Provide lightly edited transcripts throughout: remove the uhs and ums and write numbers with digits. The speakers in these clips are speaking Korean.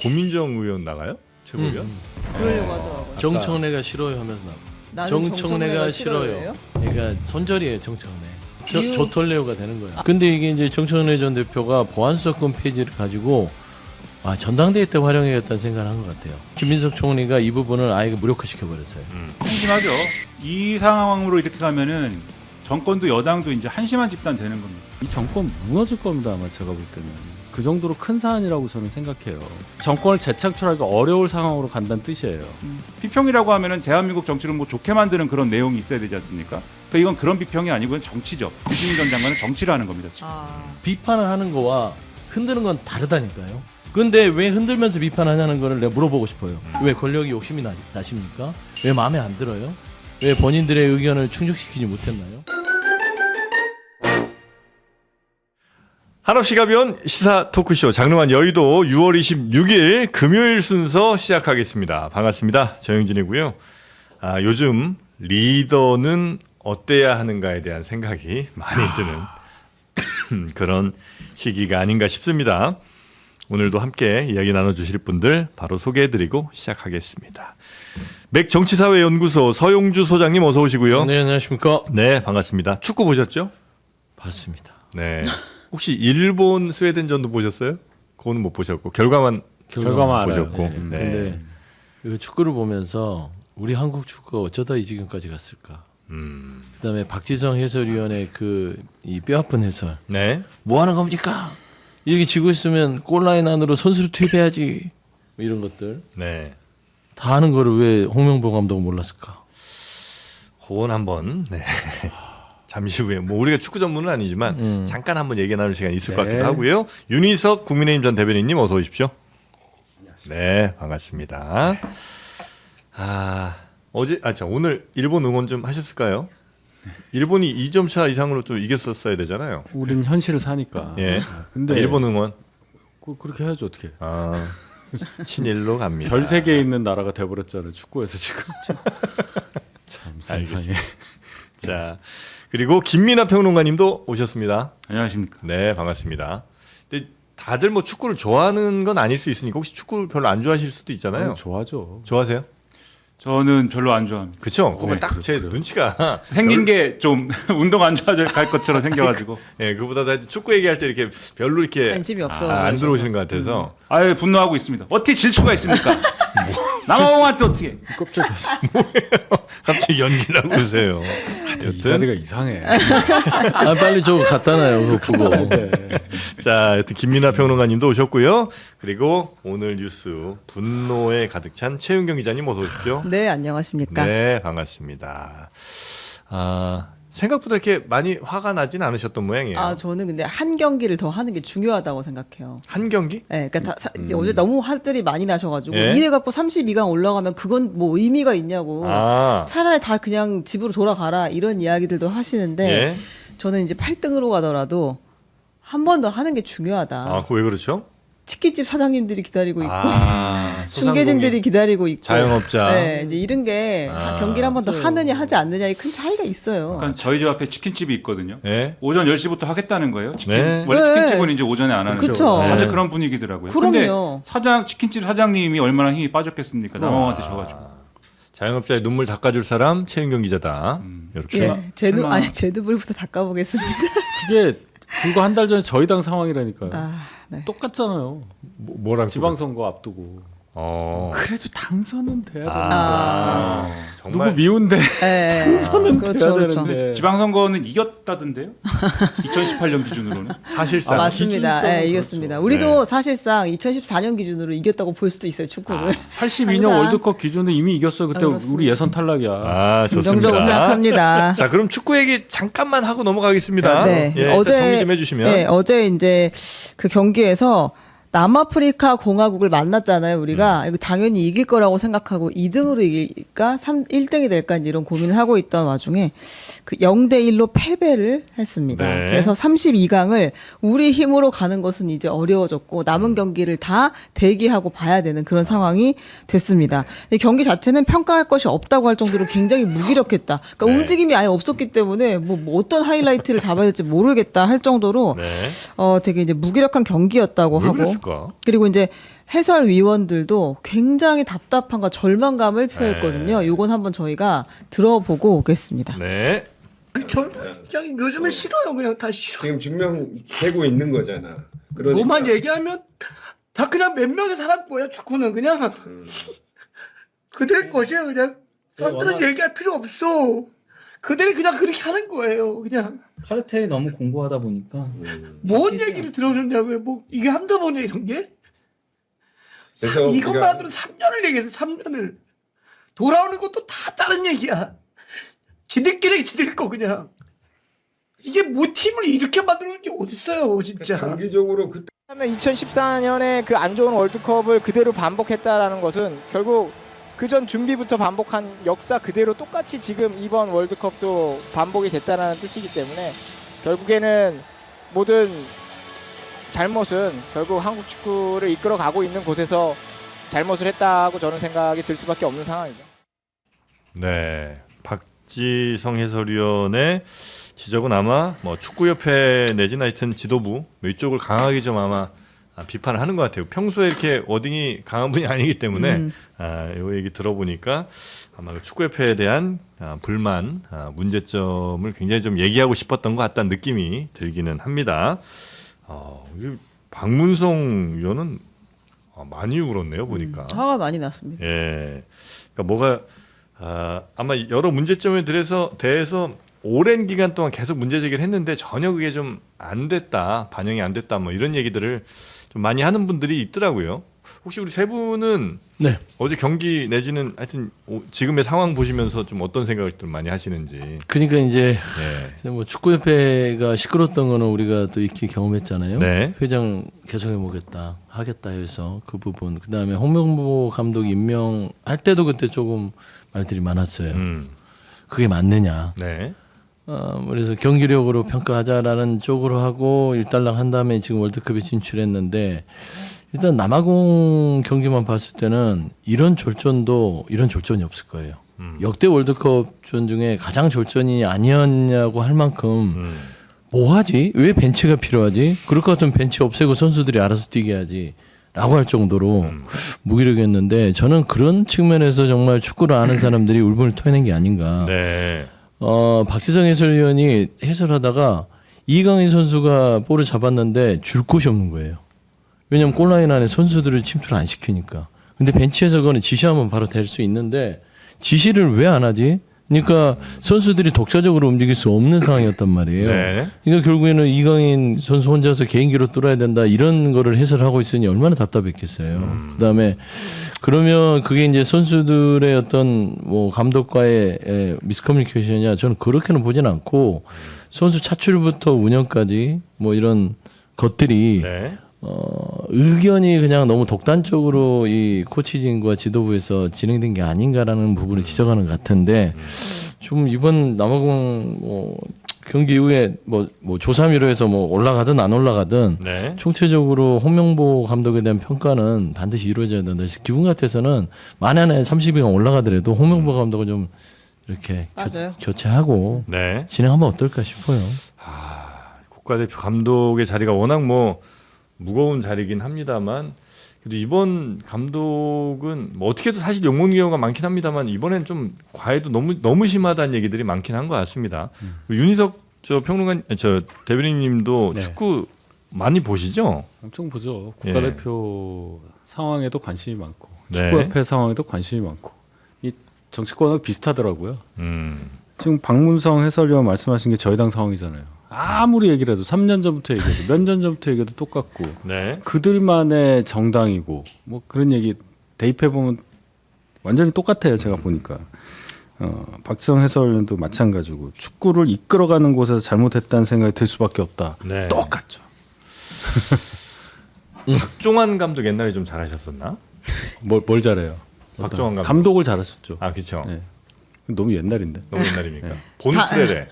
고민정 의원 나가요? 최고위원? 그러려고 하더라고요. 정청래가 싫어요 하면서 나와. 나는 정청래가 싫어요. 싫어요. 그러니까 손절이에요 정청래. 이유- 조털레오가 되는 거예요. 근데 이게 이제 정청래 전 대표가 보안수사권 폐지를 가지고 전당대회 때 활용해야겠다는 생각을 한 것 같아요. 김민석 총리가 이 부분을 아예 무력화시켜 버렸어요. 한심하죠. 이 상황으로 이렇게 가면은 정권도 여당도 이제 한심한 집단 되는 겁니다. 이 정권 무너질 겁니다. 아마 제가 볼 때는 그 정도로 큰 사안이라고 저는 생각해요. 정권을 재창출하기 어려울 상황으로 간다는 뜻이에요. 비평이라고 하면은 대한민국 정치를 뭐 좋게 만드는 그런 내용이 있어야 되지 않습니까? 그러니까 이건 그런 비평이 아니고 정치죠. 유승민 전 장관은 정치를 하는 겁니다. 지금. 비판을 하는 거와 흔드는 건 다르다니까요. 근데 왜 흔들면서 비판하냐는 거를 내가 물어보고 싶어요. 왜 권력이 욕심이 나십니까? 왜 마음에 안 들어요? 왜 본인들의 의견을 충족시키지 못했나요? 한없이 가벼운 시사 토크쇼 장르만 여의도 6월 26일 금요일 순서 시작하겠습니다. 반갑습니다. 정영진이고요. 요즘 리더는 어때야 하는가에 대한 생각이 많이 드는 그런 시기가 아닌가 싶습니다. 오늘도 함께 이야기 나눠주실 분들 바로 소개해드리고 시작하겠습니다. 맥정치사회연구소 서용주 소장님 어서 오시고요. 네, 안녕하십니까? 네, 반갑습니다. 축구 보셨죠? 봤습니다. 네. 혹시 일본 스웨덴전도 보셨어요? 그거는 못 보셨고 결과만 결과만 보셨고. 알아요. 네. 근데 그 축구를 보면서 우리 한국 축구가 어쩌다 이 지경까지 갔을까? 그다음에 박지성 해설위원의 이 뼈아픈 해설. 네. 뭐 하는 겁니까? 이렇게 지고 있으면 골라인 안으로 선수를 투입해야지. 뭐 이런 것들 네. 다 하는 거를 왜 홍명보 감독은 몰랐을까? 그건 한번 네. 잠시 후에 뭐 우리가 축구 전문은 아니지만 잠깐 한번 얘기 나눌 시간이 있을 것 같기도 하고요. 윤희석 국민의힘 전 대변인님 어서 오십시오. 네, 반갑습니다. 오늘 일본 응원 좀 하셨을까요? 일본이 2점 차 이상으로 좀 이겼었어야 되잖아요. 우리는 현실을 사니까. 예. 근데 일본 응원 그렇게 해야지 어떻게? 친일로 갑니다. 별 세계에 있는 나라가 돼버렸잖아요. 축구에서 지금. 참 세상에. 자, 그리고 김민하 평론가님도 오셨습니다. 안녕하십니까. 네, 반갑습니다. 근데 다들 뭐 축구를 좋아하는 건 아닐 수 있으니까 혹시 축구를 별로 안 좋아하실 수도 있잖아요. 좋아하죠. 좋아하세요? 저는 별로 안 좋아합니다. 그렇죠. 그러면 네, 딱 제 눈치가 생긴 게 좀 운동 안 좋아질 것처럼 생겨가지고. 예, 그보다 축구 얘기할 때 이렇게 별로 이렇게 관심이 없어. 안 들어오시는 것 같아서 아예 분노하고 있습니다. 어떻게 질 수가 있습니까? 남아공한테 어떻게? 깜짝이야. 갑자기 연기를 하고 그러세요. 이 자리가 이상해. 빨리 저거 갖다 놔요. 그거 보고. 자, 여튼 김민하 평론가님도 오셨고요. 그리고 오늘 뉴스 분노에 가득 찬 최윤경 기자님 어서 오십시오. 네, 안녕하십니까. 네, 반갑습니다. 생각보다 이렇게 많이 화가 나진 않으셨던 모양이에요. 저는 근데 한 경기를 더 하는 게 중요하다고 생각해요. 한 경기? 네, 그러니까 이제 어제 너무 화들이 많이 나셔가지고 예? 이래 갖고 32강 올라가면 그건 뭐 의미가 있냐고. 차라리 다 그냥 집으로 돌아가라 이런 이야기들도 하시는데 예? 저는 이제 8등으로 가더라도 한 번 더 하는 게 중요하다. 그거 왜 그렇죠? 치킨집 사장님들이 기다리고 있고 소상공인, 중개진들이 기다리고 있고 자영업자. 네, 이제 이런 게 경기를 한 번 더 하느냐 하지 않느냐에 큰 차이가 있어요. 그러니까 저희 집 앞에 치킨집이 있거든요. 예? 오전 10시부터 하겠다는 거예요. 네. 원래 네. 치킨집은 이제 오전에 안 하는 그쵸. 거예요. 다들 네. 그런 분위기더라고요. 그럼요. 근데 치킨집 사장님이 얼마나 힘이 빠졌겠습니까? 남아공한테 져가지고. 자영업자의 눈물 닦아줄 사람 최윤경 기자다. 이렇게. 예, 제 눈물부터 닦아보겠습니다. 그게 불과 한 달 전에 저희 당 상황이라니까요. 네. 똑같잖아요. 뭐랑 지방선거 앞두고. 그래도 당선은 돼야 되는데. 정말 누구 미운데 네. 당선은 그렇죠, 돼야 그렇죠. 되는데. 지방선거는 이겼다던데요? 2018년 기준으로는. 사실상 맞습니다. 기준적으로 예, 이겼습니다. 우리도 사실상 2014년 기준으로 이겼다고 볼 수도 있어요, 축구를. 82년 항상. 월드컵 기준은 이미 이겼어요. 그때 그렇습니다. 우리 예선 탈락이야. 긍정적으로 좋습니다. 생각합니다. 자, 그럼 축구 얘기 잠깐만 하고 넘어가겠습니다. 네. 예, 일단 정리 좀 해주시면. 네, 어제 이제 그 경기에서 남아프리카 공화국을 만났잖아요, 우리가. 이거 당연히 이길 거라고 생각하고 2등으로 이길까? 1등이 될까? 이런 고민을 하고 있던 와중에 그 0대1로 패배를 했습니다. 네. 그래서 32강을 우리 힘으로 가는 것은 이제 어려워졌고 남은 경기를 다 대기하고 봐야 되는 그런 상황이 됐습니다. 근데 경기 자체는 평가할 것이 없다고 할 정도로 굉장히 무기력했다. 그러니까 네. 움직임이 아예 없었기 때문에 뭐 어떤 하이라이트를 잡아야 될지 모르겠다 할 정도로 네. 되게 이제 무기력한 경기였다고 왜 하고 그랬을까? 그리고 이제 해설위원들도 굉장히 답답함과 절망감을 표했거든요. 요건 한번 저희가 들어보고 오겠습니다. 네. 저 그냥 요즘은 싫어요. 그냥 다 싫어. 지금 증명되고 있는 거잖아. 그러니까 뭐만 얘기하면 다 그냥 몇 명이 사람 거야. 축구는 그냥 그들의 것이야. 그냥 사람들은 얘기할 필요 없어. 그들이 그냥 그렇게 하는 거예요. 그냥 카르텔이 너무 공고하다 보니까 뭔 얘기를 들어줬냐고요. 뭐 이게 한두 번이야 이런 게. 그래서 이것만 우리가- 하더라도 3년을 얘기해서 3년을 돌아오는 것도 다 다른 얘기야. 지들끼리 지들 거 그냥. 이게 뭐 팀을 이렇게 만드는 게 어딨어요 진짜. 단기적으로 그때 2014년에 그 안 좋은 월드컵을 그대로 반복했다라는 것은 결국 그 전 준비부터 반복한 역사 그대로 똑같이 지금 이번 월드컵도 반복이 됐다는 뜻이기 때문에 결국에는 모든 잘못은 결국 한국 축구를 이끌어가고 있는 곳에서 잘못을 했다고 저는 생각이 들 수밖에 없는 상황이죠. 네. 박지성 해설위원의 지적은 아마 뭐 축구협회 내지는 하여튼 지도부 뭐 이쪽을 강하게 좀 아마 비판을 하는 것 같아요. 평소에 이렇게 워딩이 강한 분이 아니기 때문에 이 얘기 들어보니까 아마 그 축구협회에 대한 불만, 문제점을 굉장히 좀 얘기하고 싶었던 것 같다는 느낌이 들기는 합니다. 박문성 위원은 많이 울었네요 보니까. 화가 많이 났습니다. 예, 그러니까 뭐가 아마 여러 문제점에 대해서 오랜 기간 동안 계속 문제 제기를 했는데 전혀 그게 좀 안 됐다, 반영이 안 됐다, 뭐 이런 얘기들을 좀 많이 하는 분들이 있더라고요. 혹시 우리 세 분은 네. 어제 경기 내지는 하여튼 지금의 상황 보시면서 좀 어떤 생각을 좀 많이 하시는지. 그러니까 이제 예. 뭐 축구협회가 시끄러웠던 거는 우리가 또 익히 경험했잖아요. 네. 회장 개선해보겠다 하겠다 해서 그 부분. 그 다음에 홍명보 감독 임명할 때도 그때 조금 말들이 많았어요. 그게 맞느냐. 네. 그래서 경기력으로 평가하자라는 쪽으로 하고 일단락 한 다음에 지금 월드컵에 진출했는데 일단 남아공 경기만 봤을 때는 이런 졸전이 없을 거예요. 역대 월드컵전 중에 가장 졸전이 아니었냐고 할 만큼 뭐하지? 왜 벤치가 필요하지? 그럴 것 같으면 벤치 없애고 선수들이 알아서 뛰게 하지. 라고 할 정도로 무기력했는데 저는 그런 측면에서 정말 축구를 아는 사람들이 울분을 토해낸 게 아닌가. 네. 박지성 해설위원이 해설하다가 이강인 선수가 볼을 잡았는데 줄 곳이 없는 거예요. 왜냐면 골라인 안에 선수들을 침투를 안 시키니까. 근데 벤치에서 그거는 지시하면 바로 될 수 있는데 지시를 왜 안 하지? 그러니까 선수들이 독자적으로 움직일 수 없는 상황이었단 말이에요. 네. 그러니까 결국에는 이강인 선수 혼자서 개인기로 뚫어야 된다 이런 거를 해설하고 있으니 얼마나 답답했겠어요. 그다음에 그러면 그게 이제 선수들의 어떤 뭐 감독과의 미스커뮤니케이션이냐 저는 그렇게는 보진 않고 선수 차출부터 운영까지 뭐 이런 것들이 네. 의견이 그냥 너무 독단적으로 이 코치진과 지도부에서 진행된 게 아닌가라는 부분을 지적하는 것 같은데 좀 이번 남아공 뭐 경기 이후에 뭐 조사미로 해서 뭐 올라가든 안 올라가든 네. 총체적으로 홍명보 감독에 대한 평가는 반드시 이루어져야 된다. 그래서 기분 같아서는 만약에 30위가 올라가더라도 홍명보 감독은 좀 이렇게 맞아요. 교체하고 네. 진행하면 어떨까 싶어요. 국가대표 감독의 자리가 워낙 뭐 무거운 자리긴 합니다만 그래도 이번 감독은 뭐 어떻게 해도 사실 욕먹는 경우가 많긴 합니다만 이번엔 좀 과외도 너무 심하다는 얘기들이 많긴 한 것 같습니다. 윤희석 저 대변인님도 네. 축구 많이 보시죠? 엄청 보죠. 국가대표 상황에도 관심이 많고 네. 축구협회 상황에도 관심이 많고 이 정치권하고 비슷하더라고요. 음. 지금 박문성 해설위원 말씀하신 게 저희 당 상황이잖아요. 아무리 얘기를 해도 3년 전부터 얘기해도 몇 년 전부터 얘기해도 똑같고 네. 그들만의 정당이고 뭐 그런 얘기 대입해 보면 완전히 똑같아요. 제가 보니까 박지성 해설위원도 마찬가지고 축구를 이끌어가는 곳에서 잘못했다는 생각이 들 수밖에 없다. 네. 똑같죠. 박종환 감독 옛날에 좀 잘하셨었나? 뭘 잘해요? 박종환 감독. 감독을 잘하셨죠. 아 그렇죠. 네. 너무 옛날인데. 너무 옛날입니까? 본프레레.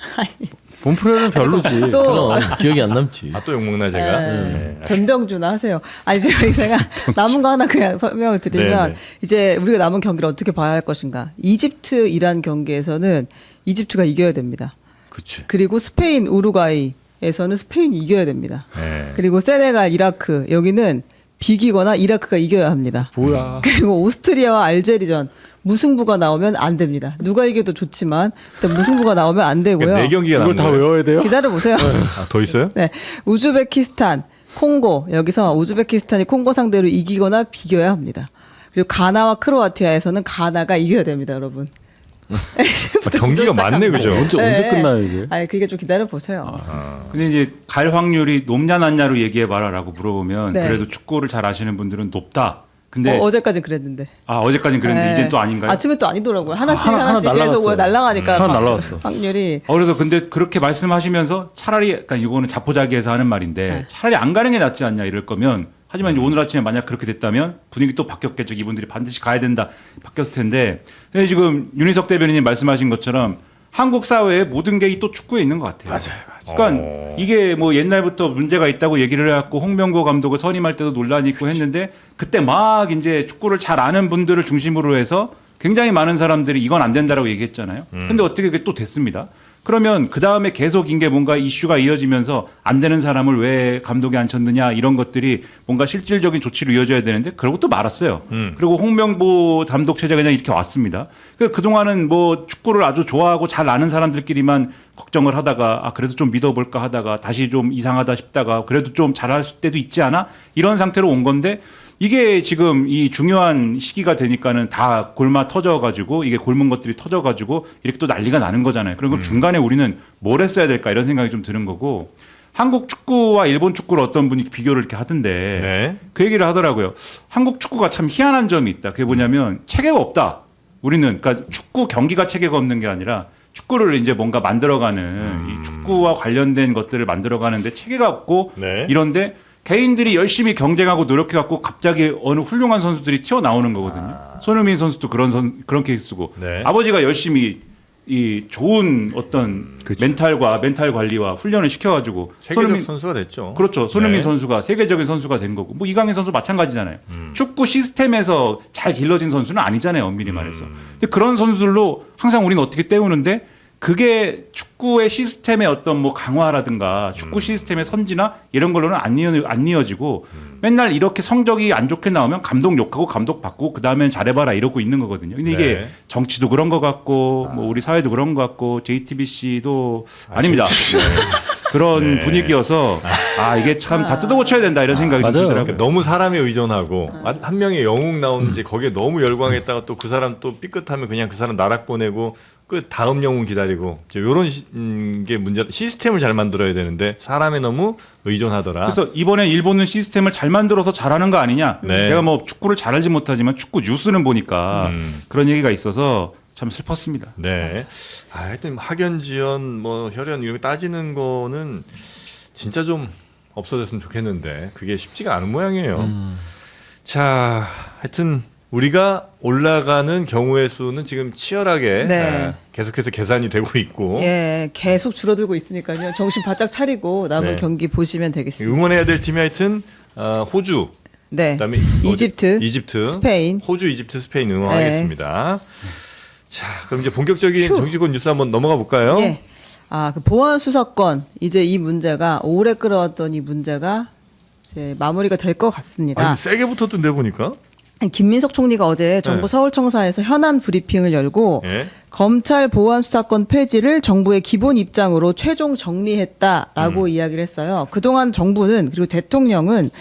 본프레는 별로지. 또 기억이 안 남지. 또 욕먹나 제가? 네. 변병주나 하세요. 아니 제가 남은 거 하나 그냥 설명을 드리면 네. 이제 우리가 남은 경기를 어떻게 봐야 할 것인가. 이집트 이란 경기에서는 이집트가 이겨야 됩니다. 그치. 그리고 스페인 우루과이에서는 스페인이 이겨야 됩니다. 네. 그리고 세네갈 이라크 여기는 비기거나 이라크가 이겨야 합니다. 뭐야? 그리고 오스트리아와 알제리전 무승부가 나오면 안 됩니다. 누가 이겨도 좋지만 일단 무승부가 나오면 안 되고요. 네 경기가 이걸 남은 다 거예요. 외워야 돼요? 기다려 보세요. 아, 더 있어요? 네, 우즈베키스탄, 콩고 여기서 우즈베키스탄이 콩고 상대로 이기거나 비겨야 합니다. 그리고 가나와 크로아티아에서는 가나가 이겨야 됩니다, 여러분. 경기가 많네, 그죠? 언제 끝나요 이게? 아니 그게 좀 기다려 보세요. 근데 이제 갈 확률이 높냐 낮냐로 얘기해봐라라고 물어보면 네. 그래도 축구를 잘 아시는 분들은 높다. 근데 어제까지 그랬는데. 어제까지는 그랬는데 네. 이제 또 아닌가요? 아침에 또 아니더라고요. 하나씩 하나 계속 날라갔어요. 날아가니까 하나 날라갔어. 확률이. 그래서 근데 그렇게 말씀하시면서 차라리 그러니까 이거는 자포자기해서 하는 말인데 네. 차라리 안 가는 게 낫지 않냐 이럴 거면 하지만 이제 오늘 아침에 만약 그렇게 됐다면 분위기 또 바뀌었겠죠. 이분들이 반드시 가야 된다 바뀌었을 텐데 근데 지금 윤희석 대변인님 말씀하신 것처럼 한국 사회의 모든 게 또 축구에 있는 것 같아요. 그러니까 이게 뭐 옛날부터 문제가 있다고 얘기를 해갖고 홍명보 감독을 선임할 때도 논란이 있고 했는데 그때 막 이제 축구를 잘 아는 분들을 중심으로 해서 굉장히 많은 사람들이 이건 안 된다라고 얘기했잖아요. 근데 어떻게 그게 또 됐습니다. 그러면 그 다음에 계속 이게 뭔가 이슈가 이어지면서 안 되는 사람을 왜 감독에 앉혔느냐 이런 것들이 뭔가 실질적인 조치로 이어져야 되는데 그러고 또 말았어요. 그리고 홍명보 감독 체제가 그냥 이렇게 왔습니다. 그동안은 뭐 축구를 아주 좋아하고 잘 아는 사람들끼리만 걱정을 하다가 그래도 좀 믿어볼까 하다가 다시 좀 이상하다 싶다가 그래도 좀 잘할 때도 있지 않아? 이런 상태로 온 건데 이게 지금 이 중요한 시기가 되니까는 다 골마 터져가지고 이게 골문 것들이 터져가지고 이렇게 또 난리가 나는 거잖아요. 그럼 중간에 우리는 뭘 했어야 될까 이런 생각이 좀 드는 거고 한국 축구와 일본 축구를 어떤 분이 비교를 이렇게 하던데 네. 그 얘기를 하더라고요. 한국 축구가 참 희한한 점이 있다. 그게 뭐냐면 체계가 없다. 우리는 그러니까 축구 경기가 체계가 없는 게 아니라 축구를 이제 뭔가 만들어가는 이 축구와 관련된 것들을 만들어가는데 체계가 없고 네. 이런데 개인들이 열심히 경쟁하고 노력해갖고 갑자기 어느 훌륭한 선수들이 튀어나오는 거거든요. 손흥민 선수도 그런 케이스고 네. 아버지가 열심히 이 좋은 어떤 멘탈 관리와 훈련을 시켜가지고 세계적 선수가 됐죠. 그렇죠. 손흥민 네. 선수가 세계적인 선수가 된 거고 뭐 이강인 선수 마찬가지잖아요. 축구 시스템에서 잘 길러진 선수는 아니잖아요. 엄밀히 말해서. 근데 그런 선수들로 항상 우리는 어떻게 때우는데 그게 축구의 시스템의 어떤 뭐 강화라든가 축구 시스템의 선진화 이런 걸로는 안 이어지고 맨날 이렇게 성적이 안 좋게 나오면 감독 욕하고 감독 바꾸고 그 다음엔 잘해봐라 이러고 있는 거거든요. 근데 이게 네. 정치도 그런 것 같고 뭐 우리 사회도 그런 것 같고 JTBC도 아닙니다. 그런 네. 분위기여서 이게 참 다 뜯어고쳐야 된다 이런 생각이 좀 맞아요. 들더라고요. 너무 사람에 의존하고 한 명의 영웅 나오는지 거기에 너무 열광했다가 또 그 사람 또 삐끗하면 그냥 그 사람 나락 보내고 그 다음 영웅 기다리고 이런 게 문제. 시스템을 잘 만들어야 되는데 사람에 너무 의존하더라. 그래서 이번에 일본은 시스템을 잘 만들어서 잘하는 거 아니냐. 네. 제가 뭐 축구를 잘 알지 못하지만 축구 뉴스는 보니까 그런 얘기가 있어서 참 슬펐습니다. 네. 하여튼 학연, 지연, 뭐 혈연 이런 거 따지는 거는 진짜 좀 없어졌으면 좋겠는데 그게 쉽지가 않은 모양이에요. 자, 하여튼 우리가 올라가는 경우의 수는 지금 치열하게 네. 계속해서 계산이 되고 있고 예, 계속 줄어들고 있으니까요. 정신 바짝 차리고 남은 네. 경기 보시면 되겠습니다. 응원해야 될 팀이 하여튼 호주, 네. 그다음에 이집트, 스페인. 호주, 이집트, 스페인 응원하겠습니다. 자, 그럼 이제 본격적인 정치권 뉴스 한번 넘어가 볼까요? 예. 그 보안 수사권 이제 이 문제가 오래 끌어왔던 이 문제가 이제 마무리가 될 것 같습니다. 아니, 세게 붙었던데 보니까. 김민석 총리가 어제 정부 네. 서울청사에서 현안 브리핑을 열고 예. 검찰 보안 수사권 폐지를 정부의 기본 입장으로 최종 정리했다라고 이야기를 했어요. 그동안 정부는 그리고 대통령은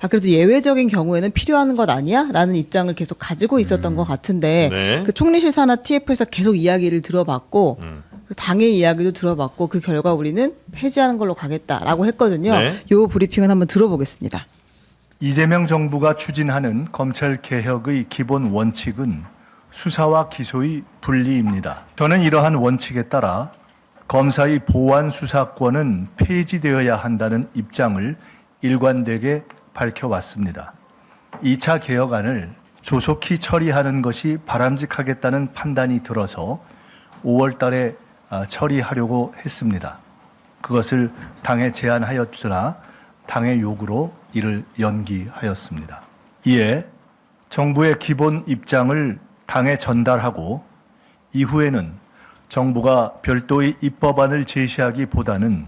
그래도 예외적인 경우에는 필요한 것 아니야?라는 입장을 계속 가지고 있었던 것 같은데 네. 그 총리실 산하 TF에서 계속 이야기를 들어봤고 당의 이야기도 들어봤고 그 결과 우리는 폐지하는 걸로 가겠다라고 했거든요. 네. 요 브리핑은 한번 들어보겠습니다. 이재명 정부가 추진하는 검찰 개혁의 기본 원칙은 수사와 기소의 분리입니다. 저는 이러한 원칙에 따라 검사의 보안 수사권은 폐지되어야 한다는 입장을 일관되게 밝혀왔습니다. 2차 개혁안을 조속히 처리하는 것이 바람직하겠다는 판단이 들어서 5월 달에 처리하려고 했습니다. 그것을 당에 제안하였으나 당의 요구로 이를 연기하였습니다. 이에 정부의 기본 입장을 당에 전달하고 이후에는 정부가 별도의 입법안을 제시하기보다는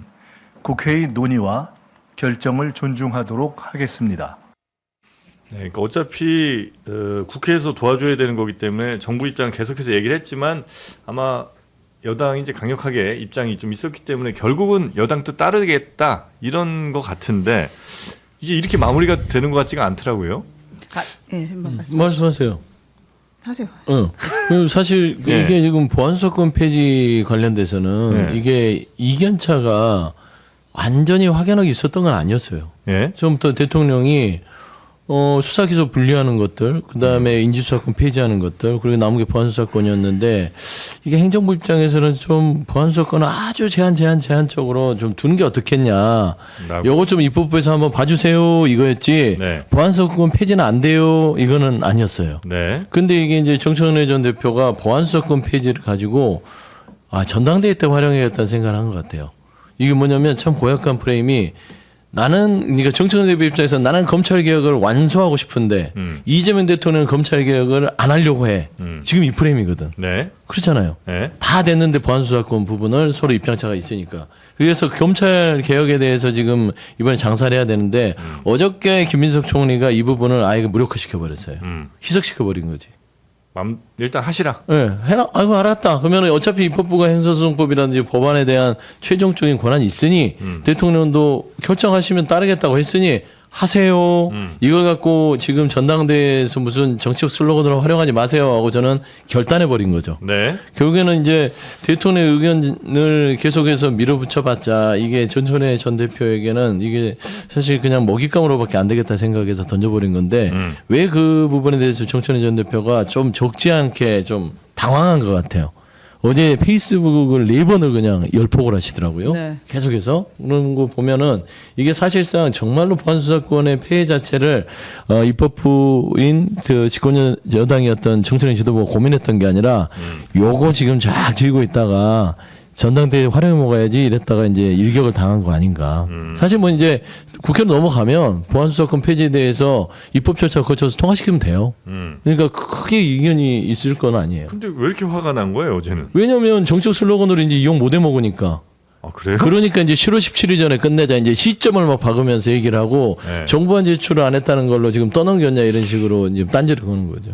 국회의 논의와 결정을 존중하도록 하겠습니다. 네, 그러니까 어차피 국회에서 도와줘야 되는 거기 때문에 정부 입장은 계속해서 얘기를 했지만 아마 여당이 이제 강력하게 입장이 좀 있었기 때문에 결국은 여당 뜻 따르겠다 이런 것 같은데 이게 이렇게 마무리가 되는 것 같지가 않더라고요. 예, 한번 말씀하세요. 하세요. 사실 예. 이게 지금 보안수사권 폐지 관련돼서는 예. 이게 이견차가 완전히 확연하게 있었던 건 아니었어요. 예. 처음부터 대통령이 수사 기소 분리하는 것들, 그 다음에 인지수사권 폐지하는 것들, 그리고 남은 게 보안수사권이었는데 이게 행정부 입장에서는 좀 보안수사권을 아주 제한적으로 좀 두는 게 어떻겠냐. 요거 좀 입법부에서 한번 봐주세요 이거였지. 네. 보안수사권 폐지는 안 돼요 이거는 아니었어요. 네. 근데 이게 이제 정청래 전 대표가 보안수사권 폐지를 가지고 전당대회 때 활용해야겠다는 생각을 한 것 같아요. 이게 뭐냐면 참 고약한 프레임이 그러니까 정청래 대표 입장에서 나는 검찰 개혁을 완수하고 싶은데 이재명 대통령은 검찰 개혁을 안 하려고 해. 지금 이 프레임이거든. 네. 그렇잖아요. 네. 다 됐는데 보안수사권 부분을 서로 입장차가 있으니까. 그래서 검찰 개혁에 대해서 지금 이번에 장사를 해야 되는데 어저께 김민석 총리가 이 부분을 아예 무력화시켜 버렸어요. 희석시켜 버린 거지. 일단 하시라. 네, 해라. 아이고 알았다. 그러면 어차피 입법부가 형사소송법이라든지 법안에 대한 최종적인 권한이 있으니 대통령도 결정하시면 따르겠다고 했으니 하세요. 이걸 갖고 지금 전당대회에서 무슨 정치적 슬로건으로 활용하지 마세요 하고 저는 결단해 버린 거죠. 네. 결국에는 이제 대통령의 의견을 계속해서 밀어붙여봤자 이게 전천의 전 대표에게는 이게 사실 그냥 먹잇감으로밖에 안 되겠다 생각해서 던져버린 건데 왜 그 부분에 대해서 정천의 전 대표가 좀 적지 않게 좀 당황한 것 같아요. 어제 페이스북을 4번을 그냥 열폭을 하시더라고요. 네. 계속해서 그런 거 보면은 이게 사실상 정말로 보안수사권의 폐해 자체를 입법부인 집권 여당이었던 정청래 지도부가 고민했던 게 아니라 요거 지금 쫙 쥐고 있다가 전당대회 활용해 먹어야지 이랬다가 이제 일격을 당한 거 아닌가. 사실 뭐 이제 국회로 넘어가면 보안수사권 폐지에 대해서 입법 절차 거쳐서 통과시키면 돼요. 그러니까 크게 이견이 있을 건 아니에요. 근데 왜 이렇게 화가 난 거예요, 어제는? 왜냐면 정책 슬로건으로 이제 이용 못 해 먹으니까. 아, 그래요? 그러니까 이제 7월 17일 전에 끝내자 이제 시점을 막 박으면서 얘기를 하고 네. 정부안 제출을 안 했다는 걸로 지금 떠넘겼냐 이런 식으로 이제 딴지를 거는 거죠.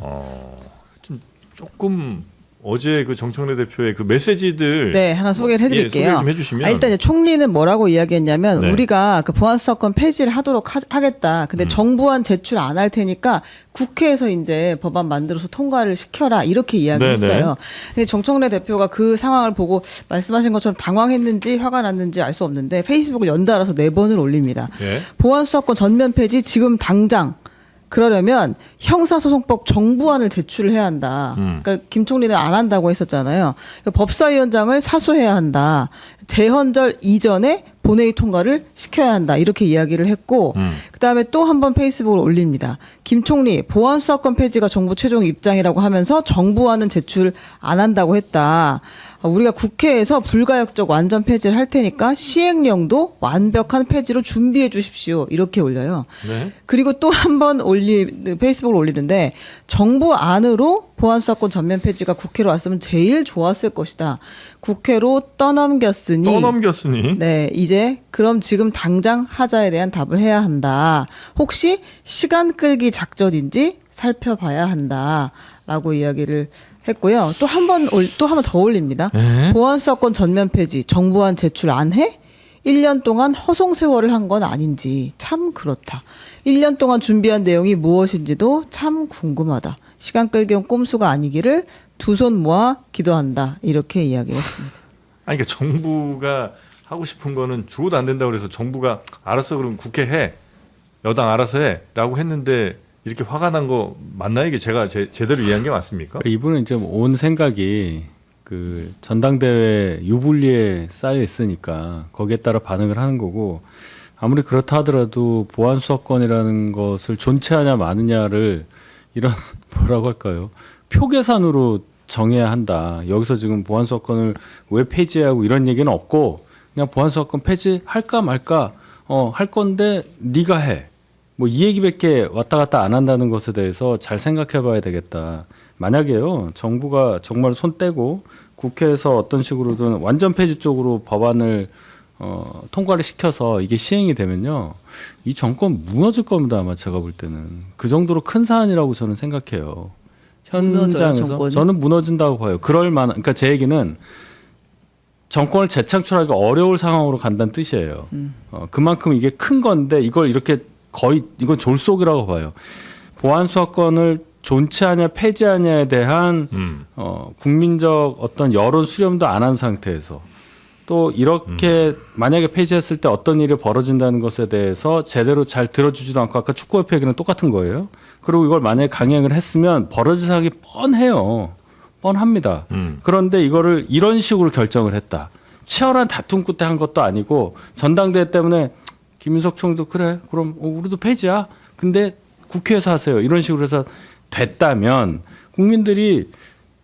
조금 어제 그 정청래 대표의 그 메시지들 네, 하나 소개를 해드릴게요. 소개 좀 해주시면. 일단 이제 총리는 뭐라고 이야기했냐면 네. 우리가 그 보안수사권 폐지를 하도록 하겠다. 근데 정부안 제출 안 할 테니까 국회에서 이제 법안 만들어서 통과를 시켜라 이렇게 이야기했어요. 근데 정청래 대표가 그 상황을 보고 말씀하신 것처럼 당황했는지 화가 났는지 알 수 없는데 페이스북을 연달아서 4번을 올립니다. 네. 보안수사권 전면 폐지 지금 당장. 그러려면 형사소송법 정부안을 제출을 해야 한다. 그러니까 김 총리는 안 한다고 했었잖아요. 법사위원장을 사수해야 한다. 재헌절 이전에 본회의 통과를 시켜야 한다. 이렇게 이야기를 했고 그다음에 또 한 번 페이스북을 올립니다. 김 총리 보안수사권 폐지가 정부 최종 입장이라고 하면서 정부안은 제출 안 한다고 했다. 우리가 국회에서 불가역적 완전 폐지를 할 테니까 시행령도 완벽한 폐지로 준비해 주십시오. 이렇게 올려요. 네. 그리고 또 한 번 페이스북을 올리는데 정부 안으로 보안수사권 전면 폐지가 국회로 왔으면 제일 좋았을 것이다. 국회로 떠넘겼으니 네, 이제 그럼 지금 당장 하자에 대한 답을 해야 한다. 혹시 시간 끌기 작전인지 살펴봐야 한다라고 이야기를 했고요. 또 한 번 더 올립니다. 보안수사권 전면 폐지 정부안 제출 안 해? 1년 동안 허송 세월을 한 건 아닌지 참 그렇다. 1년 동안 준비한 내용이 무엇인지도 참 궁금하다. 시간 끌기 온 꼼수가 아니기를 두 손 모아 기도한다. 이렇게 이야기를 했습니다. 아니 그러니까 정부가 하고 싶은 거는 죽어도 안 된다고 그래서 정부가 알았어 그럼 국회 해. 여당 알아서 해라고 했는데 이렇게 화가 난 거 맞나요? 이게 제가 제대로 이해한 게 맞습니까? 이분은 이제 온 생각이 그 전당대회 유불리에 쌓여 있으니까 거기에 따라 반응을 하는 거고 아무리 그렇다 하더라도 보안수사권이라는 것을 존치하냐 마느냐를 이런 뭐라고 할까요? 표 계산으로 정해야 한다. 여기서 지금 보안수사권을 왜 폐지하고 이런 얘기는 없고 그냥 보안수사권 폐지할까 말까 할 건데 네가 해. 뭐 이 얘기밖에 왔다 갔다 안 한다는 것에 대해서 잘 생각해 봐야 되겠다. 만약에요. 정부가 정말 손 떼고 국회에서 어떤 식으로든 완전 폐지 쪽으로 법안을 통과를 시켜서 이게 시행이 되면요, 이 정권 무너질 겁니다. 아마 제가 볼 때는 그 정도로 큰 사안이라고 저는 생각해요. 무너져요, 현장에서 정권이? 저는 무너진다고 봐요. 그럴 만한, 그러니까 제 얘기는 정권을 재창출하기 어려울 상황으로 간다는 뜻이에요. 그만큼 이게 큰 건데 이걸 이렇게 거의 이건 졸속이라고 봐요. 보안 수사권을 존치하냐 폐지하냐에 대한 국민적 어떤 여론 수렴도 안 한 상태에서 또 이렇게 만약에 폐지했을 때 어떤 일이 벌어진다는 것에 대해서 제대로 잘 들어주지도 않고 아까 축구협회 얘기는 똑같은 거예요. 그리고 이걸 만약에 강행을 했으면 벌어질 상황이 뻔해요. 뻔합니다. 그런데 이거를 이런 식으로 결정을 했다. 치열한 다툼 끝에 한 것도 아니고 전당대회 때문에 김인석 총리도 그래 그럼 우리도 폐지야. 근데 국회에서 하세요. 이런 식으로 해서 됐다면 국민들이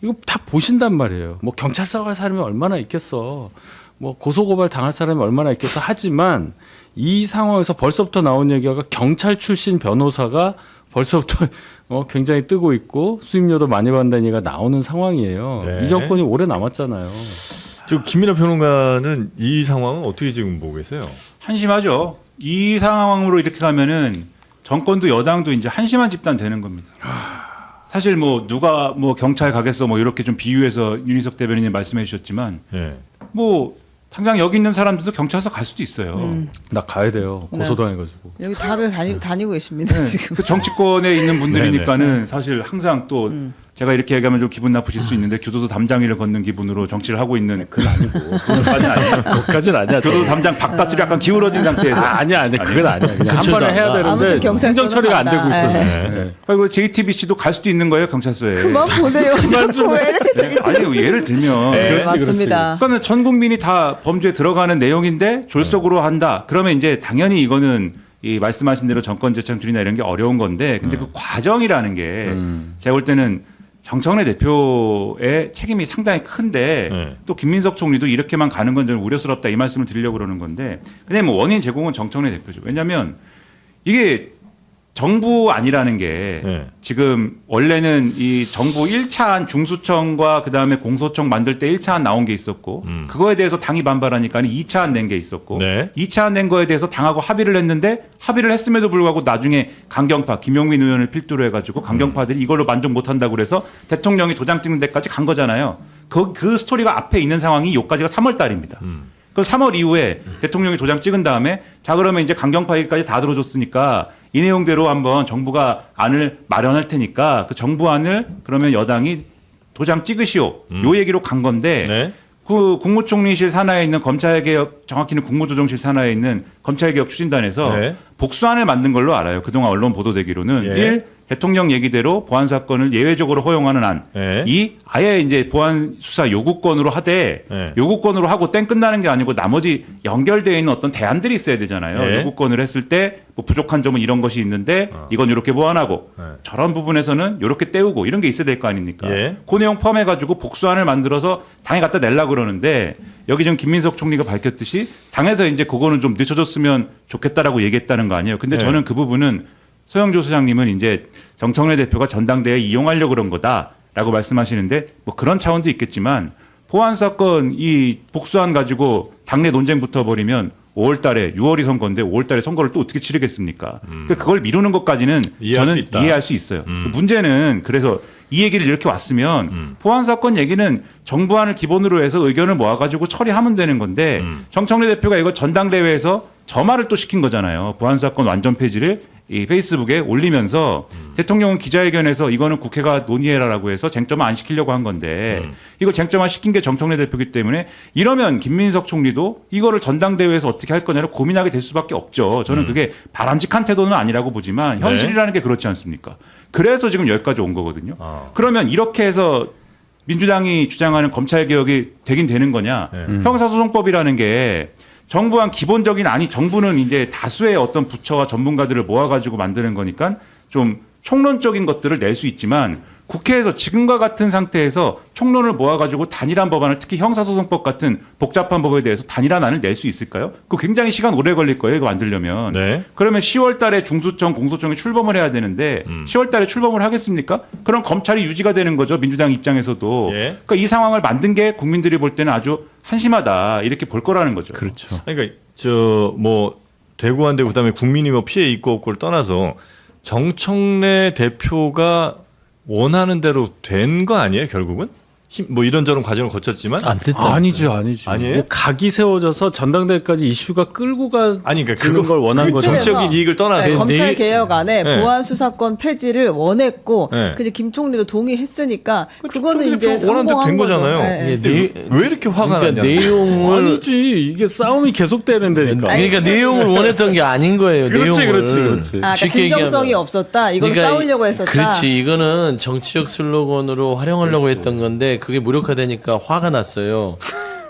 이거 다 보신단 말이에요. 뭐 경찰서 갈 사람이 얼마나 있겠어. 뭐 고소고발 당할 사람이 얼마나 있겠어. 하지만 이 상황에서 벌써부터 나온 얘기가 경찰 출신 변호사가 벌써부터 굉장히 뜨고 있고 수임료도 많이 받는다는 얘기가 나오는 상황이에요. 네. 이 정권이 오래 남았잖아요. 저 김민하 평론가는 이 상황은 어떻게 지금 보고 계세요? 한심하죠. 이 상황으로 이렇게 가면은 정권도 여당도 이제 한심한 집단 되는 겁니다. 사실 뭐 누가 뭐 경찰 가겠어 뭐 이렇게 좀 비유해서 윤희석 대변인님 말씀해 주셨지만 예. 뭐 당장 여기 있는 사람들도 경찰서 갈 수도 있어요. 나 가야 돼요. 고소당해가지고. 여기 다들 다니고 계십니다 네. 지금. 그 정치권에 있는 분들이니까는 사실 항상 또 제가 이렇게 얘기하면 좀 기분 나쁘실 수 있는데 교도소 담장이를 걷는 기분으로 정치를 하고 있는 그건 아니고 그건 아니에요. 그까지는 아니야. 교도소 담장 바깥으로 약간 기울어진 상태에서 아니야. 그건 아니야. 그냥 한 번에 해야 아무튼 되는데 경찰서는 행정 처리가 안 간다. 되고 있어서. 네. 네. 그리고 JTBC도 갈 수도 있는 거예요 경찰서에. 그만 보내요. 자꾸 왜 이렇게 저기 아니 예를 들면 네, 맞습니다. 그러니까 전 국민이 다 범죄에 들어가는 내용인데 졸속으로 한다. 그러면 이제 당연히 이거는 이 말씀하신 대로 정권 재창출이나 이런 게 어려운 건데 근데 그 과정이라는 게 제가 볼 때는 정청래 대표의 책임이 상당히 큰데 또 김민석 총리도 이렇게만 가는 건 좀 우려스럽다 이 말씀을 드리려고 그러는 건데 근데 뭐 원인 제공은 정청래 대표죠. 왜냐하면 이게 정부 아니라는 게 지금 원래는 이 정부 1차안 중수청과 그다음에 공소청 만들 때 1차안 나온 게 있었고 그거에 대해서 당이 반발하니까 2차안 낸 게 있었고 네. 2차안 낸 거에 대해서 당하고 합의를 했는데 합의를 했음에도 불구하고 나중에 강경파 김용민 의원을 필두로 해가지고 강경파들이 이걸로 만족 못한다고 그래서 대통령이 도장 찍는 데까지 간 거잖아요. 그 스토리가 앞에 있는 상황이 요까지가 3월 달입니다. 그 3월 이후에 대통령이 도장 찍은 다음에 자 그러면 이제 강경파 얘기까지 다 들어줬으니까 이 내용대로 한번 정부가 안을 마련할 테니까 그 정부안을 그러면 여당이 도장 찍으시오. 요 얘기로 간 건데 네. 그 국무총리실 산하에 있는 검찰개혁 정확히는 국무조정실 산하에 있는 검찰개혁 추진단에서 네. 복수안을 만든 걸로 알아요. 그동안 언론 보도되기로는 예. 1. 대통령 얘기대로 보안 사건을 예외적으로 허용하는 안. 예. 2. 아예 이제 보안 수사 요구권으로 하되 예. 요구권으로 하고 땡 끝나는 게 아니고 나머지 연결되어 있는 어떤 대안들이 있어야 되잖아요. 예. 요구권을 했을 때 뭐 부족한 점은 이런 것이 있는데 이건 이렇게 보완하고 저런 부분에서는 이렇게 때우고 이런 게 있어야 될 거 아닙니까? 예. 그 내용 포함해가지고 복수안을 만들어서 당에 갖다 내려고 그러는데 여기 지금 김민석 총리가 밝혔듯이 당에서 이제 그거는 좀 늦춰줬으면 좋겠다라고 얘기했다는 거 아니에요. 근데 예. 저는 그 부분은 소영조 소장님은 이제 정청래 대표가 전당대회에 이용하려고 그런 거다라고 말씀하시는데 뭐 그런 차원도 있겠지만 보안 사건 이 복수안 가지고 당내 논쟁 붙어버리면 5월 달에 6월이 선거인데 5월 달에 선거를 또 어떻게 치르겠습니까? 그러니까 그걸 미루는 것까지는 이해할 수 저는 있다. 이해할 수 있어요. 문제는 그래서 이 얘기를 이렇게 왔으면 보안 사건 얘기는 정부안을 기본으로 해서 의견을 모아가지고 처리하면 되는 건데 정청래 대표가 이거 전당대회에서 저 말을 또 시킨 거잖아요. 보안 사건 완전 폐지를 이 페이스북에 올리면서 대통령은 기자회견에서 이거는 국회가 논의해라라고 해서 쟁점화 안 시키려고 한 건데 이걸 쟁점화 시킨 게 정청래 대표이기 때문에 이러면 김민석 총리도 이거를 전당대회에서 어떻게 할 거냐를 고민하게 될 수밖에 없죠. 저는 그게 바람직한 태도는 아니라고 보지만 현실이라는 게 그렇지 않습니까? 그래서 지금 여기까지 온 거거든요. 그러면 이렇게 해서 민주당이 주장하는 검찰개혁이 되긴 되는 거냐. 형사소송법이라는 게 정부한 기본적인 아니 정부는 이제 다수의 어떤 부처와 전문가들을 모아가지고 만드는 거니까 좀 총론적인 것들을 낼 수 있지만 국회에서 지금과 같은 상태에서 총론을 모아가지고 단일한 법안을 특히 형사소송법 같은 복잡한 법에 대해서 단일한 안을 낼 수 있을까요? 그거 굉장히 시간 오래 걸릴 거예요. 이거 만들려면. 네. 그러면 10월 달에 중수청, 공소청이 출범을 해야 되는데 10월 달에 출범을 하겠습니까? 그럼 검찰이 유지가 되는 거죠. 민주당 입장에서도. 예. 그러니까 이 상황을 만든 게 국민들이 볼 때는 아주 한심하다. 이렇게 볼 거라는 거죠. 그렇죠. 그러니까 뭐 대구한데 그다음에 국민이 뭐 피해 있고 없고를 떠나서 정청래 대표가 원하는 대로 된 거 아니에요, 결국은? 뭐 이런저런 과정을 거쳤지만 안 됐다. 아니죠. 아니에요? 이게 각이 세워져서 전당대회까지 이슈가 끌고 아니 그러니까 가는 걸 원한 그 거죠. 정치적인 이익을 떠나서 네, 검찰 개혁안에 네. 보안 수사권 폐지를 원했고 네. 그래서 김 총리도 동의했으니까 그거는 총리 이제 대표 원하는 대로 된 성공한 거죠. 거잖아요. 네. 네. 왜 이렇게 화가 그러니까 나냐? 내용을 아니지. 이게 싸움이 계속돼야 된다니까. 아니, 그러니까 내용을 원했던 게 아닌 거예요. 그렇지, 내용을. 그렇지. 아, 그러니까 쉽게 진정성이 얘기하면. 없었다. 이걸 그러니까 싸우려고 했었다. 그렇지. 이거는 정치적 슬로건으로 활용하려고 했던 건데 그게 무력화되니까 화가 났어요.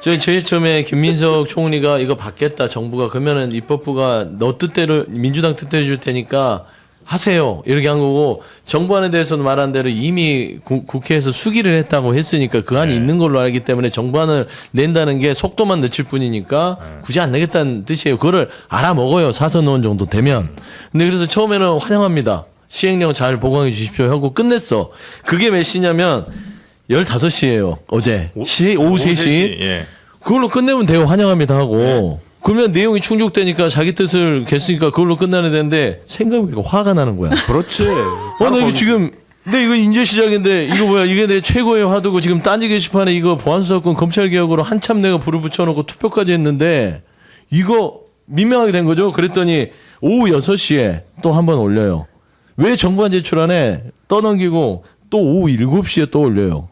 저희 제일 처음에 김민석 총리가 이거 받겠다 정부가 그러면은 입법부가 너 뜻대로 민주당 뜻대로 줄 테니까 하세요 이렇게 한 거고 정부안에 대해서는 말한 대로 이미 국회에서 수기를 했다고 했으니까 그 안이 있는 걸로 알기 때문에 정부안을 낸다는 게 속도만 늦출 뿐이니까 굳이 안 내겠다는 뜻이에요. 그거를 알아먹어요. 사선 의원 정도 되면. 근데 그래서 처음에는 환영합니다. 시행령 잘 보강해 주십시오 하고 끝냈어. 그게 몇 시냐면 15시예요. 어제. 오후 3시. 예. 그걸로 끝내면 돼요. 환영합니다 하고. 그러면 내용이 충족되니까 자기 뜻을 겠으니까 그걸로 끝나야 되는데 생각해보니까 화가 나는 거야. 그렇지. 나 이거 지금 근데 이거 이제 시작인데 이거 뭐야 이게 내 최고의 화두고 지금 딴지 게시판에 이거 보안수사권 검찰개혁으로 한참 내가 불을 붙여놓고 투표까지 했는데 이거 민망하게 된 거죠. 그랬더니 오후 6시에 또 한 번 올려요. 왜 정부안 제출 안 해? 떠넘기고 또 오후 7시에 또 올려요.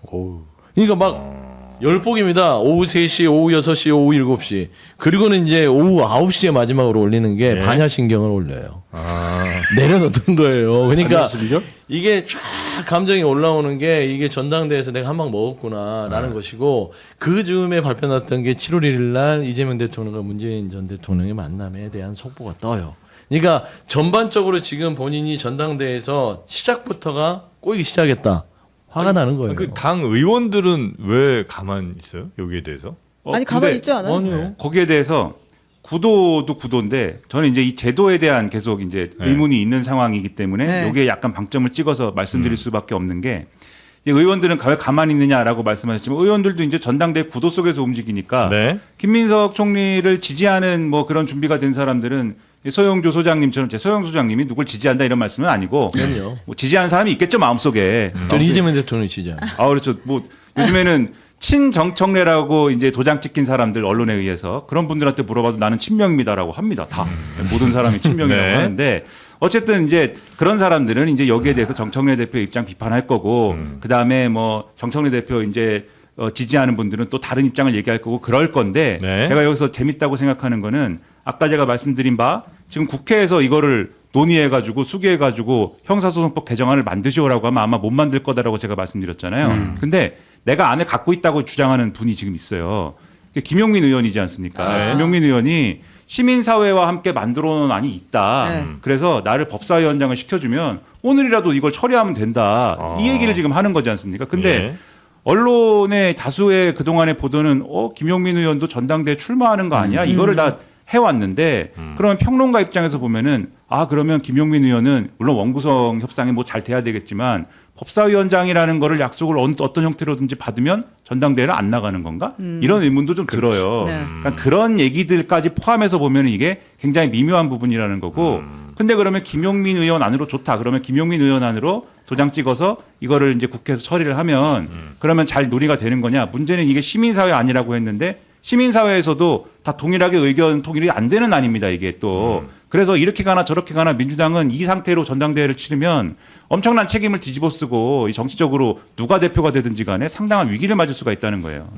그러니까 막 열폭입니다. 오후 3시, 오후 6시, 오후 7시. 그리고는 이제 오후 9시에 마지막으로 올리는 게 네. 반야신경을 올려요. 내려놓던 거예요. 그러니까 반야신경? 이게 쫙 감정이 올라오는 게 이게 전당대회에서 내가 한 방 먹었구나라는 것이고 그 즈음에 발표났던 게 7월 1일 날 이재명 대통령과 문재인 전 대통령의 만남에 대한 속보가 떠요. 그러니까 전반적으로 지금 본인이 전당대회에서 시작부터가 꼬이기 시작했다. 화가 나는 거예요. 그 당 의원들은 왜 가만 있어요? 여기에 대해서? 아니 가만히 있지 않아요? 아니요. 거기에 대해서 구도도 구도인데 저는 이제 이 제도에 대한 계속 이제 네. 의문이 있는 상황이기 때문에 네. 여기에 약간 방점을 찍어서 말씀드릴 수밖에 없는 게 이 의원들은 왜 가만히 있느냐라고 말씀하셨지만 의원들도 이제 전당대회 구도 속에서 움직이니까 네. 김민석 총리를 지지하는 뭐 그런 준비가 된 사람들은 서영조 소장님처럼 제 서영조 소장님이 누굴 지지한다 이런 말씀은 아니고 그럼요. 뭐 지지하는 사람이 있겠죠 마음속에. 저는 이재명 대통령 지지합니다. 아 그렇죠. 뭐 요즘에는 친정청래라고 이제 도장 찍힌 사람들 언론에 의해서 그런 분들한테 물어봐도 나는 친명입니다라고 합니다. 다 모든 사람이 친명이라고 네. 하는데 어쨌든 이제 그런 사람들은 이제 여기에 대해서 정청래 대표 입장 비판할 거고 그 다음에 뭐 정청래 대표 이제 지지하는 분들은 또 다른 입장을 얘기할 거고 그럴 건데 네. 제가 여기서 재밌다고 생각하는 거는 아까 제가 말씀드린 바 지금 국회에서 이거를 논의해가지고 수기해가지고 형사소송법 개정안을 만드시오라고 하면 아마 못 만들 거다라고 제가 말씀드렸잖아요. 근데 내가 안에 갖고 있다고 주장하는 분이 지금 있어요. 그게 김용민 의원이지 않습니까? 네. 김용민 의원이 시민사회와 함께 만들어 놓은 안이 있다. 네. 그래서 나를 법사위원장을 시켜주면 오늘이라도 이걸 처리하면 된다. 이 얘기를 지금 하는 거지 않습니까? 근데 예. 언론의 다수의 그동안의 보도는 김용민 의원도 전당대회 출마하는 거 아니야? 이거를 다 해왔는데 그러면 평론가 입장에서 보면은 그러면 김용민 의원은 물론 원구성 협상이 뭐 잘 돼야 되겠지만 법사위원장이라는 거를 약속을 어떤 형태로든지 받으면 전당대회를 안 나가는 건가? 이런 의문도 좀 들어요. 네. 그러니까 그런 얘기들까지 포함해서 보면 이게 굉장히 미묘한 부분이라는 거고 근데 그러면 김용민 의원 안으로 좋다. 그러면 김용민 의원 안으로 도장 찍어서 이거를 이제 국회에서 처리를 하면 그러면 잘 논의가 되는 거냐? 문제는 이게 시민사회 아니라고 했는데 시민사회에서도 다 동일하게 의견 통일이 안 되는 안입니다. 이게 또. 그래서 이렇게 가나 저렇게 가나 민주당은 이 상태로 전당대회를 치르면 엄청난 책임을 뒤집어 쓰고 정치적으로 누가 대표가 되든지 간에 상당한 위기를 맞을 수가 있다는 거예요.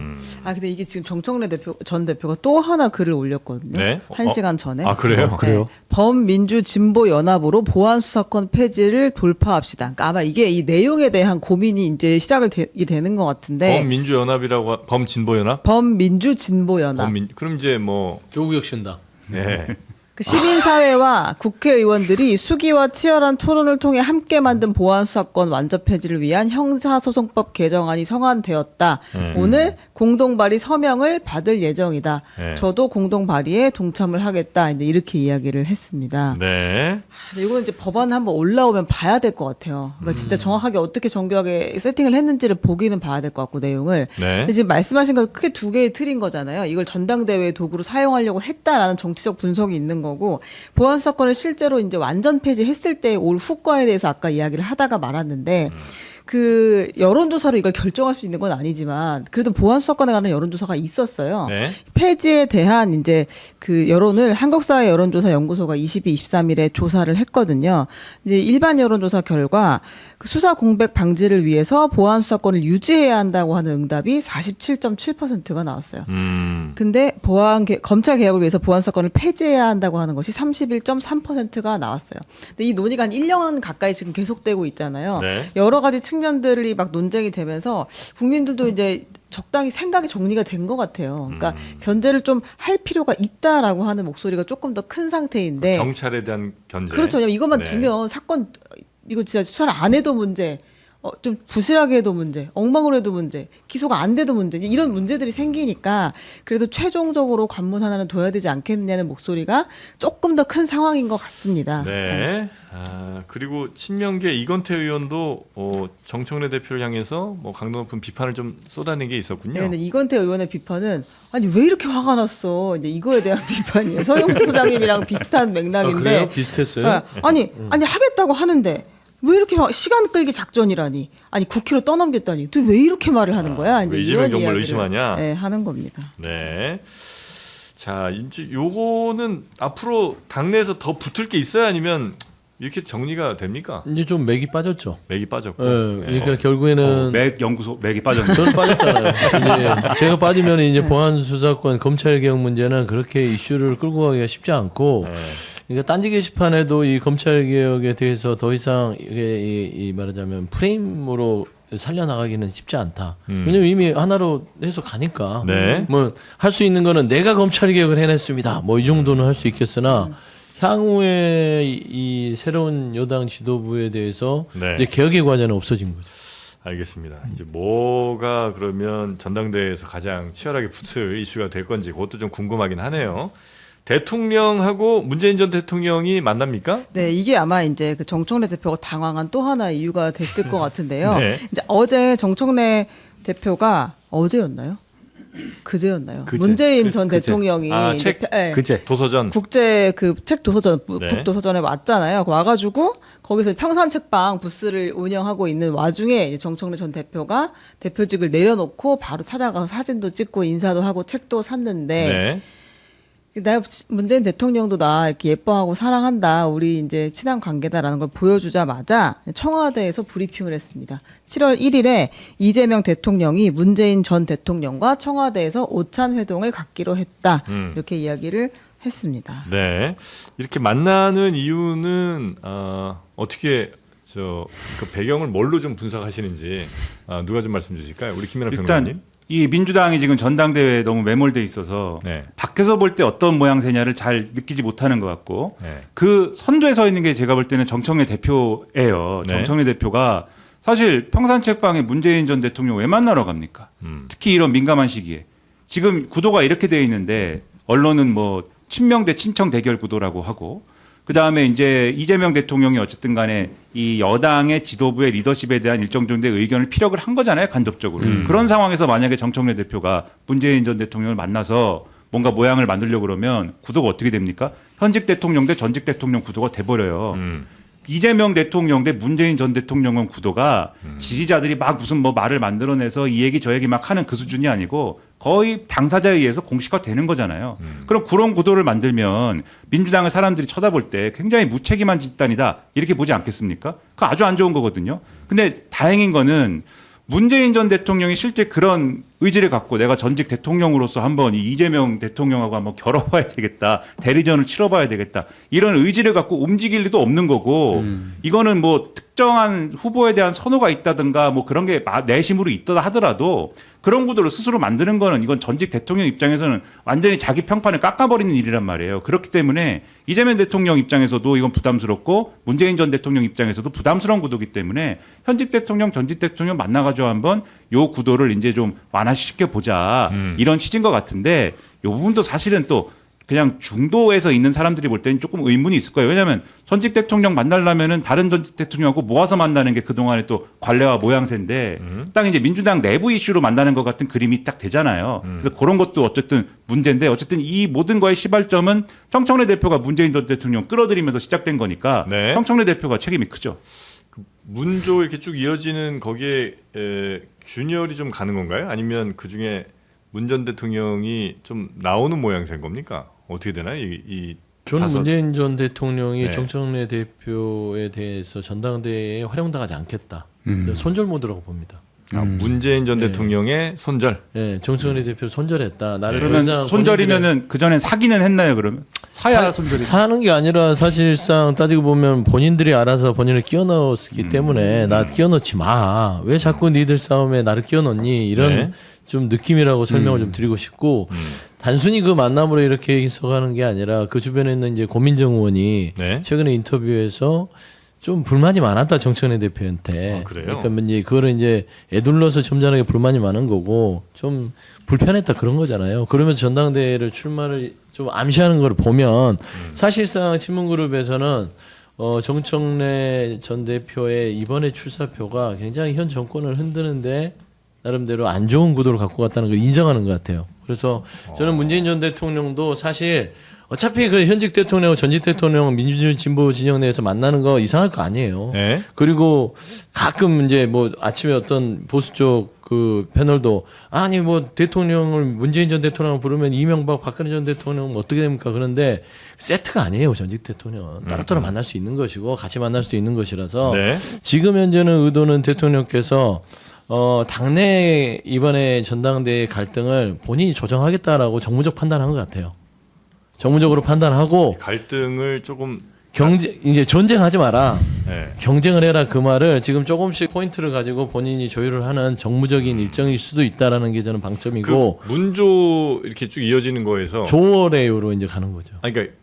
아 근데 이게 지금 정청래 전 대표가 또 하나 글을 올렸거든요. 네? 1시간 전에. 아 그래요? 네. 범민주진보연합으로 보안수사권 폐지를 돌파합시다. 그러니까 아마 이게 이 내용에 대한 고민이 이제 시작이 되는 것 같은데. 그 시민사회와 국회의원들이 수기와 치열한 토론을 통해 함께 만든 보안수사권 완전 폐지를 위한 형사소송법 개정안이 성안되었다. 오늘 공동 발의 서명을 받을 예정이다. 네. 저도 공동 발의에 동참을 하겠다. 이제 이렇게 이야기를 했습니다. 네. 근데 이거는 이제 법안 한번 올라오면 봐야 될 것 같아요. 그러니까 진짜 정확하게 어떻게 정교하게 세팅을 했는지를 보기는 봐야 될 것 같고 내용을. 네. 근데 지금 말씀하신 건 크게 두 개의 틀인 거잖아요. 이걸 전당대회 도구로 사용하려고 했다라는 정치적 분석이 있는 거고 보안수사권을 실제로 이제 완전 폐지했을 때 올 후과에 대해서 아까 이야기를 하다가 말았는데 그 여론조사로 이걸 결정할 수 있는 건 아니지만 그래도 보안수사권에 관한 여론조사가 있었어요. 네. 폐지에 대한 이제 그 여론을 한국사회 여론조사 연구소가 22, 23일에 조사를 했거든요. 이제 일반 여론조사 결과 그 수사 공백 방지를 위해서 보안수사권을 유지해야 한다고 하는 응답이 47.7%가 나왔어요. 근데 검찰 개혁을 위해서 보안수사권을 폐지해야 한다고 하는 것이 31.3%가 나왔어요. 근데 이 논의가 한 1년 가까이 지금 계속되고 있잖아요. 네. 여러 가지 측면들이 막 논쟁이 되면서 국민들도 이제 적당히 생각이 정리가 된 것 같아요. 그러니까 견제를 좀 할 필요가 있다라고 하는 목소리가 조금 더 큰 상태인데. 경찰에 대한 견제. 그렇죠. 왜냐면 이것만 네. 두면 사건 이거 진짜 수사를 안 해도 문제. 좀 부실하게 해도 문제, 엉망으로 해도 문제, 기소가 안 돼도 문제, 이런 문제들이 생기니까 그래도 최종적으로 관문 하나는 둬야 되지 않겠느냐는 목소리가 조금 더 큰 상황인 것 같습니다. 네. 그리고 친명계 이건태 의원도 정청래 대표를 향해서 뭐 강도 높은 비판을 좀 쏟아낸 게 있었군요. 네, 근데 이건태 의원의 비판은 아니 왜 이렇게 화가 났어? 이제 이거에 대한 비판이에요. 서영주 소장님이랑 비슷한 맥락인데. 그래요? 비슷했어요? 아니 하겠다고 하는데. 왜 이렇게 시간 끌기 작전이라니? 아니 국회로 떠넘겼다니? 또 왜 이렇게 말을 하는 거야? 이제 왜 이재명 이런 정부를 이야기를 의심하냐? 네, 하는 겁니다. 네. 자, 이제 요거는 앞으로 당내에서 더 붙을 게 있어야 아니면 이렇게 정리가 됩니까? 이제 좀 맥이 빠졌죠. 맥이 빠졌고. 예, 그러니까 결국에는 맥 연구소 맥이 빠졌는데. 저는 빠졌잖아요. 이제 제가 빠지면 이제 보안 수사권 검찰 개혁 문제는 그렇게 이슈를 끌고 가기가 쉽지 않고. 네. 그러니까 딴지 게시판에도 이 검찰 개혁에 대해서 더 이상 이 말하자면 프레임으로 살려나가기는 쉽지 않다. 왜냐면 이미 하나로 해서 가니까. 네. 뭐 할 수 있는 거는 내가 검찰 개혁을 해냈습니다. 뭐 이 정도는 할 수 있겠으나 향후에 이 새로운 여당 지도부에 대해서 네. 이제 개혁의 과제는 없어진 거죠. 알겠습니다. 이제 뭐가 그러면 전당대회에서 가장 치열하게 붙을 이슈가 될 건지 그것도 좀 궁금하긴 하네요. 대통령하고 문재인 전 대통령이 만납니까? 네, 이게 아마 이제 그 정청래 대표가 당황한 또 하나 이유가 됐을 것 같은데요. 네. 이제 어제 정청래 대표가 어제였나요? 그제였나요? 그제. 문재인 전 그제. 대통령이 책 네. 그제 도서전. 국제 그 책 도서전 네. 북도서전에 왔잖아요. 와가지고 거기서 평산책방 부스를 운영하고 있는 와중에 이제 정청래 전 대표가 대표직을 내려놓고 바로 찾아가서 사진도 찍고 인사도 하고 책도 샀는데. 네. 나 문재인 대통령도 나 이렇게 예뻐하고 사랑한다. 우리 이제 친한 관계다라는 걸 보여주자마자 청와대에서 브리핑을 했습니다. 7월 1일에 이재명 대통령이 문재인 전 대통령과 청와대에서 오찬 회동을 갖기로 했다. 이렇게 이야기를 했습니다. 네. 이렇게 만나는 이유는 어떻게 그 배경을 뭘로 좀 분석하시는지 누가 좀 말씀 주실까요? 우리 김연아 평론가님. 일단 이 민주당이 지금 전당대회에 너무 매몰돼 있어서 네. 밖에서 볼 때 어떤 모양새냐를 잘 느끼지 못하는 것 같고 네. 그 선두에 서 있는 게 제가 볼 때는 정청래 대표예요. 네. 정청래 대표가 사실 평산책방에 문재인 전 대통령 왜 만나러 갑니까? 특히 이런 민감한 시기에 지금 구도가 이렇게 돼 있는데 언론은 뭐 친명 대 친청 대결 구도라고 하고 그 다음에 이제 이재명 대통령이 어쨌든 간에 이 여당의 지도부의 리더십에 대한 일정 정도의 의견을 피력을 한 거잖아요, 간접적으로. 그런 상황에서 만약에 정청래 대표가 문재인 전 대통령을 만나서 뭔가 모양을 만들려고 그러면 구도가 어떻게 됩니까? 현직 대통령 대 전직 대통령 구도가 돼버려요. 이재명 대통령 대 문재인 전 대통령은 구도가 지지자들이 막 무슨 뭐 말을 만들어내서 이 얘기 저 얘기 막 하는 그 수준이 아니고 거의 당사자에 의해서 공식화되는 거잖아요. 그럼 그런 구도를 만들면 민주당을 사람들이 쳐다볼 때 굉장히 무책임한 집단이다 이렇게 보지 않겠습니까? 그거 아주 안 좋은 거거든요. 근데 다행인 거는 문재인 전 대통령이 실제 그런 의지를 갖고 내가 전직 대통령으로서 한번 이 이재명 대통령하고 한번 겨뤄봐야 되겠다. 대리전을 치러봐야 되겠다. 이런 의지를 갖고 움직일 리도 없는 거고 이거는 뭐 특정한 후보에 대한 선호가 있다든가 뭐 그런 게 내심으로 있다 하더라도 그런 구도를 스스로 만드는 거는 이건 전직 대통령 입장에서는 완전히 자기 평판을 깎아버리는 일이란 말이에요. 그렇기 때문에 이재명 대통령 입장에서도 이건 부담스럽고 문재인 전 대통령 입장에서도 부담스러운 구도이기 때문에 현직 대통령, 전직 대통령 만나가지고 한번 요 구도를 이제 좀 완화시켜 보자 이런 취지인 것 같은데 요 부분도 사실은 또 그냥 중도에서 있는 사람들이 볼 때는 조금 의문이 있을 거예요. 왜냐하면 전직 대통령 만나려면은 다른 전직 대통령하고 모아서 만나는 게 그동안의 또 관례와 모양새인데 딱 이제 민주당 내부 이슈로 만나는 것 같은 그림이 딱 되잖아요. 그래서 그런 것도 어쨌든 문제인데 어쨌든 이 모든 거의 시발점은 청청래 대표가 문재인 전 대통령 끌어들이면서 시작된 거니까 네. 청청래 대표가 책임이 크죠. 문조 이렇게 쭉 이어지는 거기에 균열이 좀 가는 건가요? 아니면 그 중에 문 전 대통령이 좀 나오는 모양새인 겁니까? 어떻게 되나요? 이 저는 다섯- 문재인 전 대통령이 네. 정청래 대표에 대해서 전당대회에 활용당하지 않겠다. 손절 모드라고 봅니다. 문재인 전 네. 대통령의 손절. 예, 정청래 대표를 손절했다. 나를 더 그러면 이상 손절이면은 그 전엔 사기는 했나요? 그러면 사야 손절이. 사는 게 아니라 사실상 따지고 보면 본인들이 알아서 본인을 끼워 넣었기 때문에 나 끼워 넣지 마. 왜 자꾸 니들 싸움에 나를 끼워 넣니? 이런 네. 좀 느낌이라고 설명을 좀 드리고 싶고 단순히 그 만남으로 이렇게 해석하는 게 아니라 그 주변에 있는 이제 고민정 의원이 네. 최근에 인터뷰에서 좀 불만이 많았다 정청래 대표한테. 아, 그래요? 그러니까 이제 그거를 이제 애둘러서 점잖하게 불만이 많은 거고 좀 불편했다 그런 거잖아요. 그러면서 전당대회를 출마를 좀 암시하는 걸 보면 사실상 친문그룹에서는 정청래 전 대표의 이번에 출사표가 굉장히 현 정권을 흔드는데 나름대로 안 좋은 구도를 갖고 갔다는 걸 인정하는 것 같아요. 그래서 저는 문재인 전 대통령도 사실 어차피 그 현직 대통령, 전직 대통령 민주주의 진보 진영 내에서 만나는 거 이상할 거 아니에요. 네. 그리고 가끔 이제 뭐 아침에 어떤 보수 쪽 그 패널도 아니 뭐 대통령을 문재인 전 대통령을 부르면 이명박 박근혜 전 대통령은 어떻게 됩니까? 그런데 세트가 아니에요. 전직 대통령은 따로따로 만날 수 있는 것이고 같이 만날 수도 있는 것이라서 네. 지금 현재는 의도는 대통령께서 당내 이번에 전당대회 갈등을 본인이 조정하겠다라고 정무적 판단한 것 같아요. 정무적으로 판단하고 갈등을 조금 이제 전쟁하지 마라. 네. 경쟁을 해라 그 말을 지금 조금씩 포인트를 가지고 본인이 조율을 하는 정무적인 일정일 수도 있다라는 게 저는 방점이고 그 문조 이렇게 쭉 이어지는 거에서 조월에요로 이제 가는 거죠. 아니, 그러니까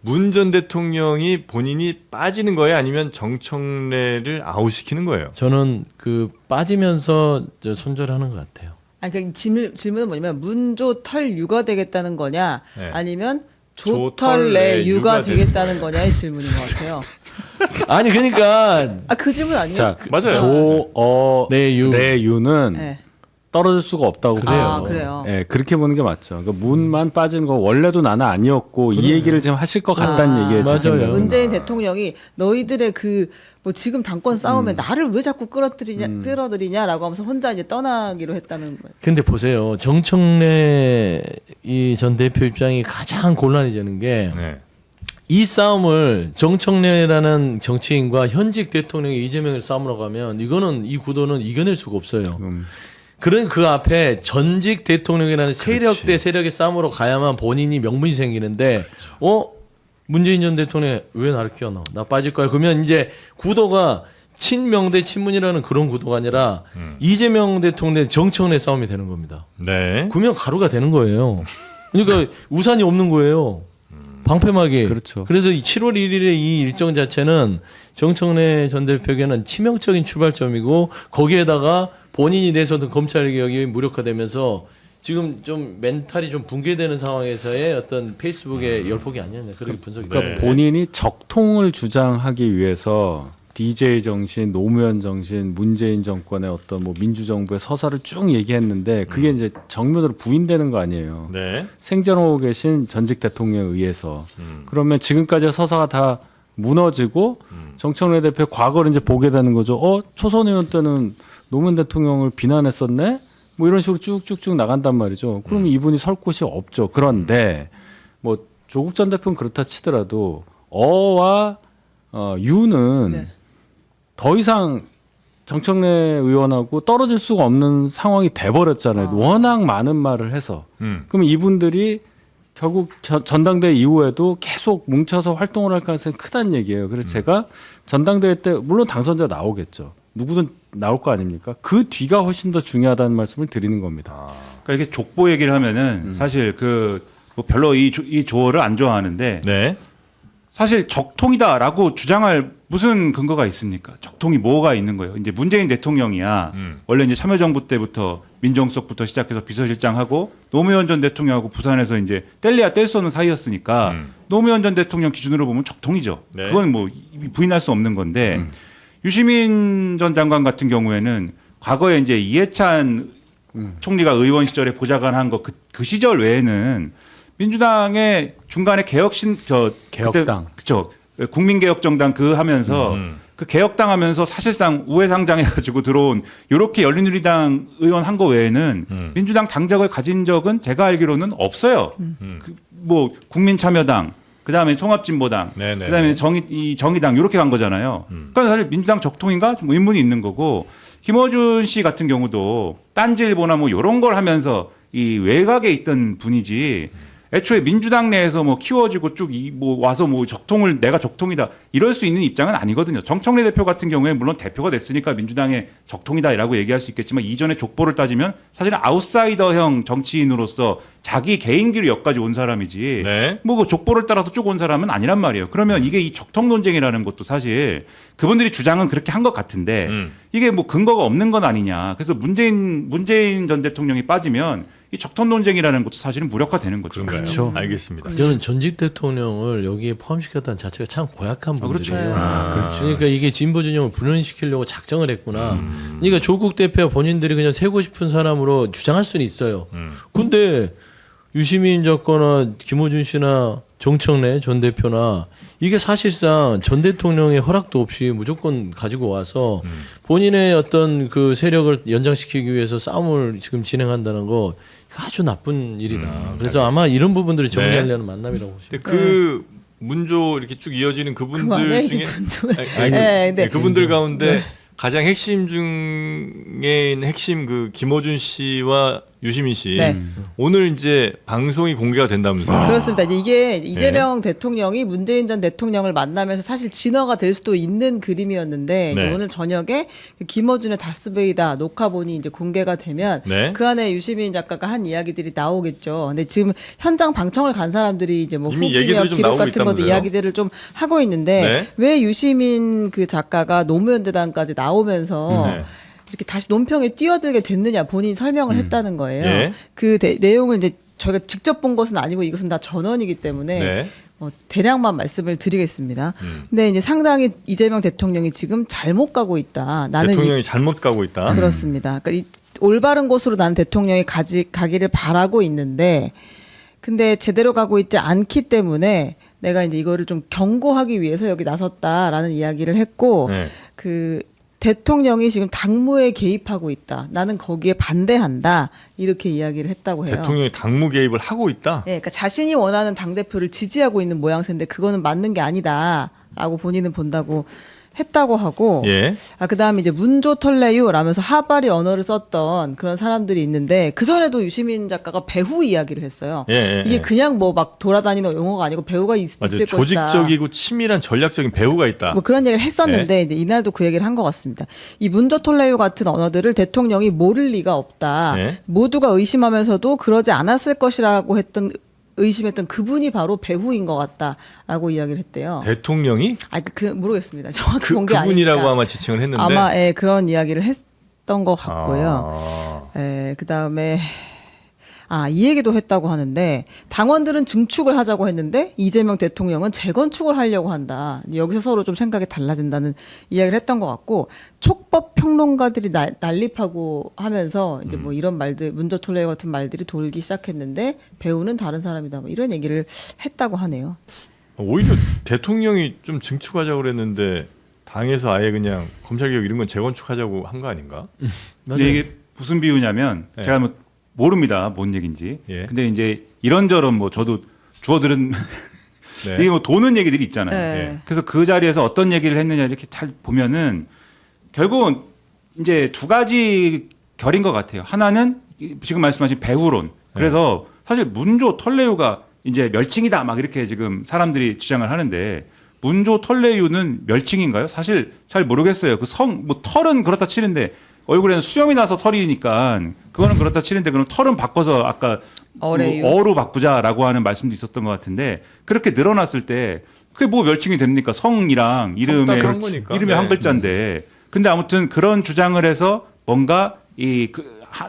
문 전 대통령이 본인이 빠지는 거예요? 아니면 정청래를 아웃시키는 거예요? 저는 그 빠지면서 손절하는 것 같아요. 아니 그러니까 질문은 뭐냐면 문조 털유가 되겠다는 거냐 네. 아니면 조털래 조털래 유가 유가 되겠다는 거냐의 질문인 것 같아요. 아니 그러니까 아 그 질문 아니에요? 자, 맞아요. 레유는 네. 떨어질 수가 없다고 그래요. 아, 그래요? 예, 그렇게 보는 게 맞죠. 그러니까 문만 빠지는 거 원래도 나는 아니었고 이 얘기를 지금 하실 것 같다는 아. 얘기에 제 맞아요. 생각은. 문재인 대통령이 너희들의 그 뭐 지금 당권 싸움에 나를 왜 자꾸 끌어들이냐라고 하면서 혼자 이제 떠나기로 했다는 거예요. 근데 보세요. 정청래 이 전 대표 입장이 가장 곤란이 되는 게 네. 이 싸움을 정청래라는 정치인과 현직 대통령이 이재명을 싸움으로 가면 이거는 이 구도는 이겨낼 수가 없어요. 그런 그 앞에 전직 대통령이라는 세력 대 세력의 싸움으로 가야만 본인이 명분이 생기는데 문재인 전 대통령 왜 나를 끼워 넣어? 나 빠질 거야. 그러면 이제 구도가 친명 대 친문이라는 그런 구도가 아니라 이재명 대통령 대 정청래 싸움이 되는 겁니다. 네. 그러면 가루가 되는 거예요. 그러니까 우산이 없는 거예요. 방패막이. 그렇죠. 그래서 7월 1일에 이 일정 자체는 정청래 전 대표에게는 치명적인 출발점이고 거기에다가 본인이 내서든 검찰 개혁이 무력화되면서 지금 좀 멘탈이 좀 붕괴되는 상황에서의 어떤 페이스북의 열폭이 아니었냐 그렇게 분석이 그러니까 네. 본인이 적통을 주장하기 위해서 DJ 정신, 노무현 정신, 문재인 정권의 어떤 뭐 민주정부의 서사를 쭉 얘기했는데 그게 이제 정면으로 부인되는 거 아니에요. 네. 생전하고 계신 전직 대통령에 의해서 그러면 지금까지의 서사가 다 무너지고 정청래 대표의 과거를 이제 보게 되는 거죠. 초선 의원 때는 노무현 대통령을 비난했었네. 뭐 이런 식으로 쭉쭉쭉 나간단 말이죠. 그러면 이분이 설 곳이 없죠. 그런데 뭐 조국 전 대표는 그렇다 치더라도 어와 유는 네. 더 이상 정청래 의원하고 떨어질 수가 없는 상황이 돼버렸잖아요. 워낙 많은 말을 해서. 그러면 이분들이 결국 전당대회 이후에도 계속 뭉쳐서 활동을 할 가능성이 크다는 얘기예요. 그래서 제가 전당대회 때 물론 당선자 나오겠죠. 누구든 나올 거 아닙니까? 그 뒤가 훨씬 더 중요하다는 말씀을 드리는 겁니다. 그러니까 이게 족보 얘기를 하면은 사실 뭐 별로 이 조어를 안 좋아하는데 네. 사실 적통이다라고 주장할 무슨 근거가 있습니까? 적통이 뭐가 있는 거예요? 이제 문재인 대통령이야. 원래 이제 참여정부 때부터 민정수석부터 시작해서 비서실장하고 노무현 전 대통령하고 부산에서 이제 뗄래야 뗄 수 없는 사이였으니까 노무현 전 대통령 기준으로 보면 적통이죠. 네. 그건 뭐 부인할 수 없는 건데 유시민 전 장관 같은 경우에는 과거에 이제 이해찬 총리가 의원 시절에 보좌관 한 거 그 시절 외에는 민주당의 중간에 개혁당 그렇죠. 국민개혁정당 하면서 그 개혁당 하면서 사실상 우회상장해가지고 들어온 이렇게 열린우리당 의원 한 거 외에는 민주당 당적을 가진 적은 제가 알기로는 없어요. 뭐 국민참여당, 그다음에 통합진보당, 네네. 그다음에 정의당 이렇게 간 거잖아요. 그러니까 사실 민주당 적통인가 좀 의문이 있는 거고 김어준 씨 같은 경우도 딴지일보나 뭐 이런 걸 하면서 이 외곽에 있던 분이지. 애초에 민주당 내에서 뭐 키워지고 쭉 뭐 와서 뭐 내가 적통이다 이럴 수 있는 입장은 아니거든요. 정청래 대표 같은 경우에 물론 대표가 됐으니까 민주당의 적통이다라고 얘기할 수 있겠지만 이전에 족보를 따지면 사실은 아웃사이더형 정치인으로서 자기 개인기로 여기까지 온 사람이지 네. 뭐 그 족보를 따라서 쭉 온 사람은 아니란 말이에요. 그러면 이게 이 적통 논쟁이라는 것도 사실 그분들이 주장은 그렇게 한 것 같은데 이게 뭐 근거가 없는 건 아니냐. 그래서 문재인 전 대통령이 빠지면 이 적통 논쟁이라는 것도 사실은 무력화되는 거죠. 그렇죠. 알겠습니다. 저는 전직 대통령을 여기에 포함시켰다는 자체가 참 고약한 그렇죠. 분들이에요. 그렇죠. 그러니까 이게 진보 진영을 분열시키려고 작정을 했구나. 그러니까 조국 대표 본인들이 그냥 세고 싶은 사람으로 주장할 수는 있어요. 근데 유시민 작거나 김어준 씨나 정청래 전 대표나 이게 사실상 전 대통령의 허락도 없이 무조건 가지고 와서 본인의 어떤 그 세력을 연장시키기 위해서 싸움을 지금 진행한다는 거 아주 나쁜 일이다. 그래서 아마 이런 부분들을 정리하려는 만남이라고 보시면. 근데 그 문조 이렇게 쭉 이어지는 그분들 그만해, 중에 이게 문조에. 아니, 네. 그분들 가운데 가장 핵심 중에 핵심 그 김어준 씨와 유시민 씨 네. 오늘 이제 방송이 공개가 된다면서요. 그렇습니다. 이게 이재명 대통령이 문재인 전 대통령을 만나면서 사실 진화가 될 수도 있는 그림이었는데 이제 네. 오늘 저녁에 김어준의 다스베이다 녹화본이 이제 공개가 되면 네. 그 안에 유시민 작가가 한 이야기들이 나오겠죠. 근데 지금 현장 방청을 간 사람들이 이제 뭐 이미 후기며 얘기들이 좀 기록 나오고 같은 것도 있다면서요. 이야기들을 좀 하고 있는데 네. 왜 유시민 그 작가가 노무현 대단까지 나오면서 네. 이렇게 다시 논평에 뛰어들게 됐느냐 본인이 설명을 했다는 거예요. 예. 그 내용을 이제 저희가 직접 본 것은 아니고 이것은 다 전원이기 때문에 네. 대략만 말씀을 드리겠습니다. 근데 이제 상당히 이재명 대통령이 지금 잘못 가고 있다. 나는 대통령이 잘못 가고 있다. 그렇습니다. 그러니까 이 올바른 곳으로 나는 대통령이 가기를 바라고 있는데 근데 제대로 가고 있지 않기 때문에 내가 이제 이거를 좀 경고하기 위해서 여기 나섰다라는 이야기를 했고 네. 그 대통령이 지금 당무에 개입하고 있다. 나는 거기에 반대한다. 이렇게 이야기를 했다고 해요. 대통령이 당무 개입을 하고 있다. 네, 그러니까 자신이 원하는 당대표를 지지하고 있는 모양새인데 그거는 맞는 게 아니다라고 본인은 본다고 했다고 하고 예. 그다음에 이제 문조 털레유 라면서 하바리 언어를 썼던 그런 사람들이 있는데 그전에도 유시민 작가가 배후 이야기를 했어요. 예, 이게 예. 그냥 뭐 막 돌아다니는 용어가 아니고 배우가 있을 맞아요. 것이다. 조직적이고 치밀한 전략적인 배우가 있다. 뭐 그런 얘기를 했었는데 이제 이날도 그 얘기를 한 것 같습니다. 이 문조 톨레유 같은 언어들을 대통령이 모를 리가 없다. 네. 모두가 의심하면서도 그러지 않았을 것이라고 의심했던 그분이 바로 배후인 것 같다라고 이야기를 했대요. 대통령이 모르겠습니다. 정확히 본 게 그분이라고 아니니까. 아마 지칭을 했는데 아마 그런 이야기를 했던 것 같고요. 아. 그다음에 이 얘기도 했다고 하는데 당원들은 증축을 하자고 했는데 이재명 대통령은 재건축을 하려고 한다. 여기서 서로 좀 생각이 달라진다는 이야기를 했던 것 같고 촉법 평론가들이 난립하고 하면서 이제 뭐 이런 말들 문조 톨레이 같은 말들이 돌기 시작했는데 배우는 다른 사람이다. 뭐 이런 얘기를 했다고 하네요. 오히려 대통령이 좀 증축하자고 그랬는데 당에서 아예 그냥 검찰개혁 이런 건 재건축하자고 한 거 아닌가? 근데 이게 무슨 비유냐면 네. 제가 뭐 모릅니다. 뭔 얘기인지. 예. 근데 이제 이런저런 뭐 저도 주워들은 네. 이게 뭐 도는 얘기들이 있잖아요. 네. 예. 그래서 그 자리에서 어떤 얘기를 했느냐 이렇게 잘 보면은 결국은 이제 두 가지 결인 것 같아요. 하나는 지금 말씀하신 배후론. 그래서 사실 문조 털레유가 이제 멸칭이다 막 이렇게 지금 사람들이 주장을 하는데 문조 털레유는 멸칭인가요? 사실 잘 모르겠어요. 그 뭐 털은 그렇다 치는데 얼굴에는 수염이 나서 털이니까 그거는 그렇다 치는데 그럼 털은 바꿔서 아까 어레유. 어로 바꾸자라고 하는 말씀도 있었던 것 같은데 그렇게 늘어났을 때 그게 뭐 멸칭이 됩니까? 성이랑 이름의 그런 거니까. 이름이 네. 한 글자인데 근데 아무튼 그런 주장을 해서 뭔가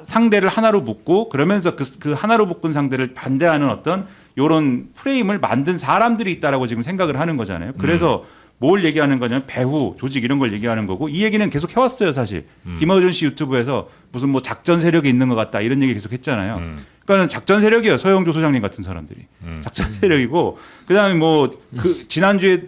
상대를 하나로 묶고 그러면서 그 하나로 묶은 상대를 반대하는 어떤 요런 프레임을 만든 사람들이 있다라고 지금 생각을 하는 거잖아요. 그래서 뭘 얘기하는 거냐면 배후, 조직 이런 걸 얘기하는 거고 이 얘기는 계속 해왔어요, 사실. 김어준 씨 유튜브에서 무슨 뭐 작전 세력이 있는 것 같다 이런 얘기 계속 했잖아요. 그러니까는 작전 세력이에요, 서영조 소장님 같은 사람들이. 작전 세력이고 그다음에 뭐 그 지난주에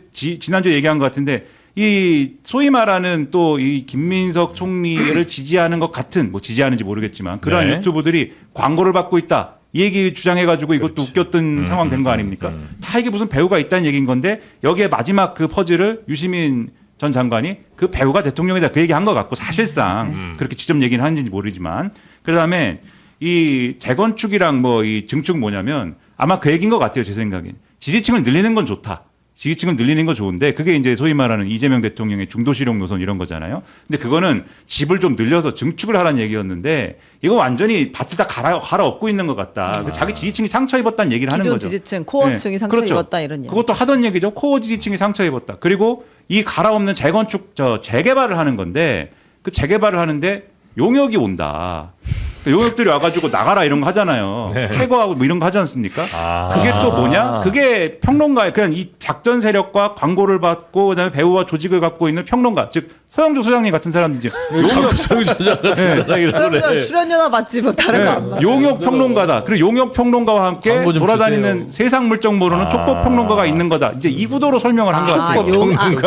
얘기한 것 같은데 이 소위 말하는 또 이 김민석 총리를 지지하는 것 같은 뭐 지지하는지 모르겠지만 그러한 네. 유튜브들이 광고를 받고 있다. 이 얘기 주장해가지고 이것도 웃겼던 상황 된 거 아닙니까? 다 이게 무슨 배우가 있다는 얘기인 건데 여기에 마지막 그 퍼즐을 유시민 전 장관이 그 배우가 대통령이다 그 얘기한 것 같고 사실상 그렇게 직접 얘기는 하는지 모르지만 그다음에 이 재건축이랑 뭐 이 증축 뭐냐면 아마 그 얘기인 것 같아요 제 생각엔 지지층을 늘리는 건 좋다. 지지층을 늘리는 거 좋은데 그게 이제 소위 말하는 이재명 대통령의 중도실용 노선 이런 거잖아요. 근데 그거는 집을 좀 늘려서 증축을 하라는 얘기였는데 이거 완전히 밭을 다 갈아엎고 있는 것 같다. 자기 지지층이 상처 입었다는 얘기를 하는 기존 거죠. 지지층, 코어층이 네. 상처 그렇죠. 입었다 이런 얘기. 그것도 하던 얘기죠. 코어 지지층이 상처 입었다. 그리고 이 갈아엎는 재건축 재개발을 하는 건데 그 재개발을 하는데 용역이 온다. 용역들이 와가지고 나가라 이런 거 하잖아요. 해고하고 뭐 이런 거 하지 않습니까? 그게 또 뭐냐? 그게 평론가, 그냥 이 작전 세력과 광고를 받고 그다음에 배우와 조직을 갖고 있는 평론가, 즉 서영조 소장님 같은 사람들이죠. 용역 그러면 출연료나 받지 뭐 다른 거 안 받아. 용역 평론가다. 그리고 용역 평론가와 함께 광고 좀 돌아다니는 주세요. 세상 물정 모르는 촉법 평론가가 있는 거다. 이제 이 구도로 설명을 한 것 같아요.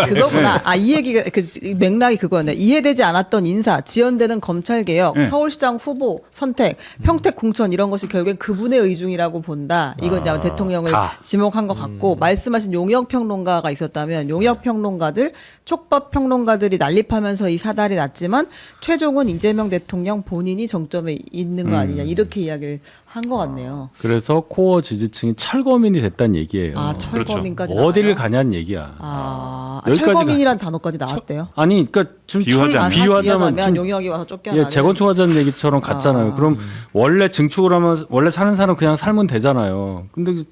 그거구나. 이 얘기가 그 맥락이 그거네. 이해되지 않았던 인사, 지연되는 검찰 개혁, 네. 서울시장 후보 선택, 평택 공천 이런 것이 결국엔 그분의 의중이라고 본다. 이건 이제 아마 대통령을 지목한 것 같고 말씀하신 용역 평론가가 있었다면 용역 평론가들, 촉법 평론가들이 난립하면서 이 사달이 났지만 최종은 이재명 대통령 본인이 정점에 있는 거 아니냐 이렇게 이야기를 한 것 같네요. 그래서 코어 지지층이 철거민이 됐다는 얘기예요. 아 철거민까지 어디를 나와요? 가냐는 얘기야. 여기까지 철거민이란 단어까지 나왔대요. 아니, 그러니까 좀 비유하자면. 지금 용역이 와서 쫓겨나는. 예, 재건축하자는 얘기처럼 같잖아요. 그럼 원래 증축을 하면 원래 사는 사람 그냥 살면 되잖아요. 근데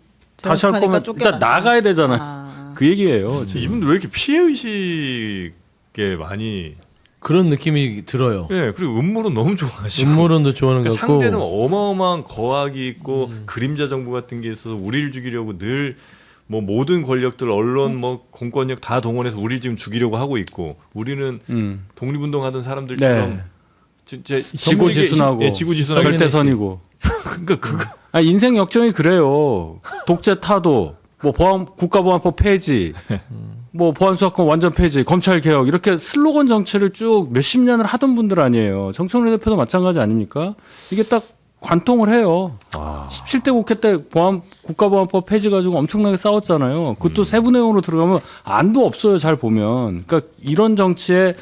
다시 할 거면 일단 나가야 되잖아요. 그 얘기예요. 지금. 이분들 왜 이렇게 피해 의식에 많이 그런 느낌이 들어요. 예 그리고 음모론 너무 좋아하시고 음모론도 좋아하는 것 그러니까 같고 상대는 어마어마한 거학이 있고 그림자 정부 같은 게 있어서 우리를 죽이려고 늘 뭐 모든 권력들 언론 뭐 공권력 다 동원해서 우리 지금 죽이려고 하고 있고 우리는 독립운동하던 사람들처럼 네. 진짜 지고지순하고 예, 지고지순하고 절대선이고. 그러니까 그거 아, 인생 역정이 그래요. 독재 타도, 뭐 국가보안법 폐지, 뭐 보안수사권 완전 폐지, 검찰 개혁 이렇게 슬로건 정치를 쭉 몇십 년을 하던 분들 아니에요. 정청래 대표도 마찬가지 아닙니까? 이게 딱 관통을 해요. 17대 국회 때 국가보안법 폐지 가지고 엄청나게 싸웠잖아요. 그것도 세부 내용으로 들어가면 안도 없어요. 잘 보면. 그러니까 이런 정치에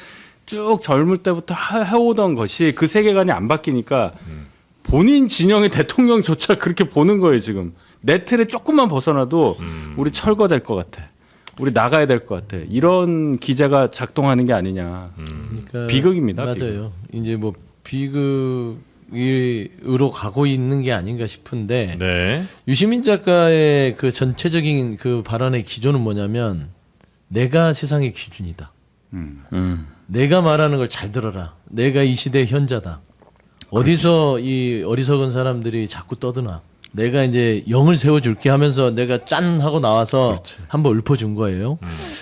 쭉 젊을 때부터 해오던 것이 그 세계관이 안 바뀌니까 본인 진영의 대통령조차 그렇게 보는 거예요. 지금 내 틀에 조금만 벗어나도 우리 철거될 것 같아. 우리 나가야 될 것 같아. 이런 기제가 작동하는 게 아니냐. 그러니까 비극입니다. 맞아요. 비극. 이제 뭐 비극으로 가고 있는 게 아닌가 싶은데 네. 유시민 작가의 그 전체적인 그 발언의 기조는 뭐냐면 내가 세상의 기준이다. 내가 말하는 걸 잘 들어라. 내가 이 시대의 현자다. 어디서 이 어리석은 사람들이 자꾸 떠드나. 내가 이제 영을 세워줄게 하면서 내가 짠 하고 나와서 한번 읊어준 거예요.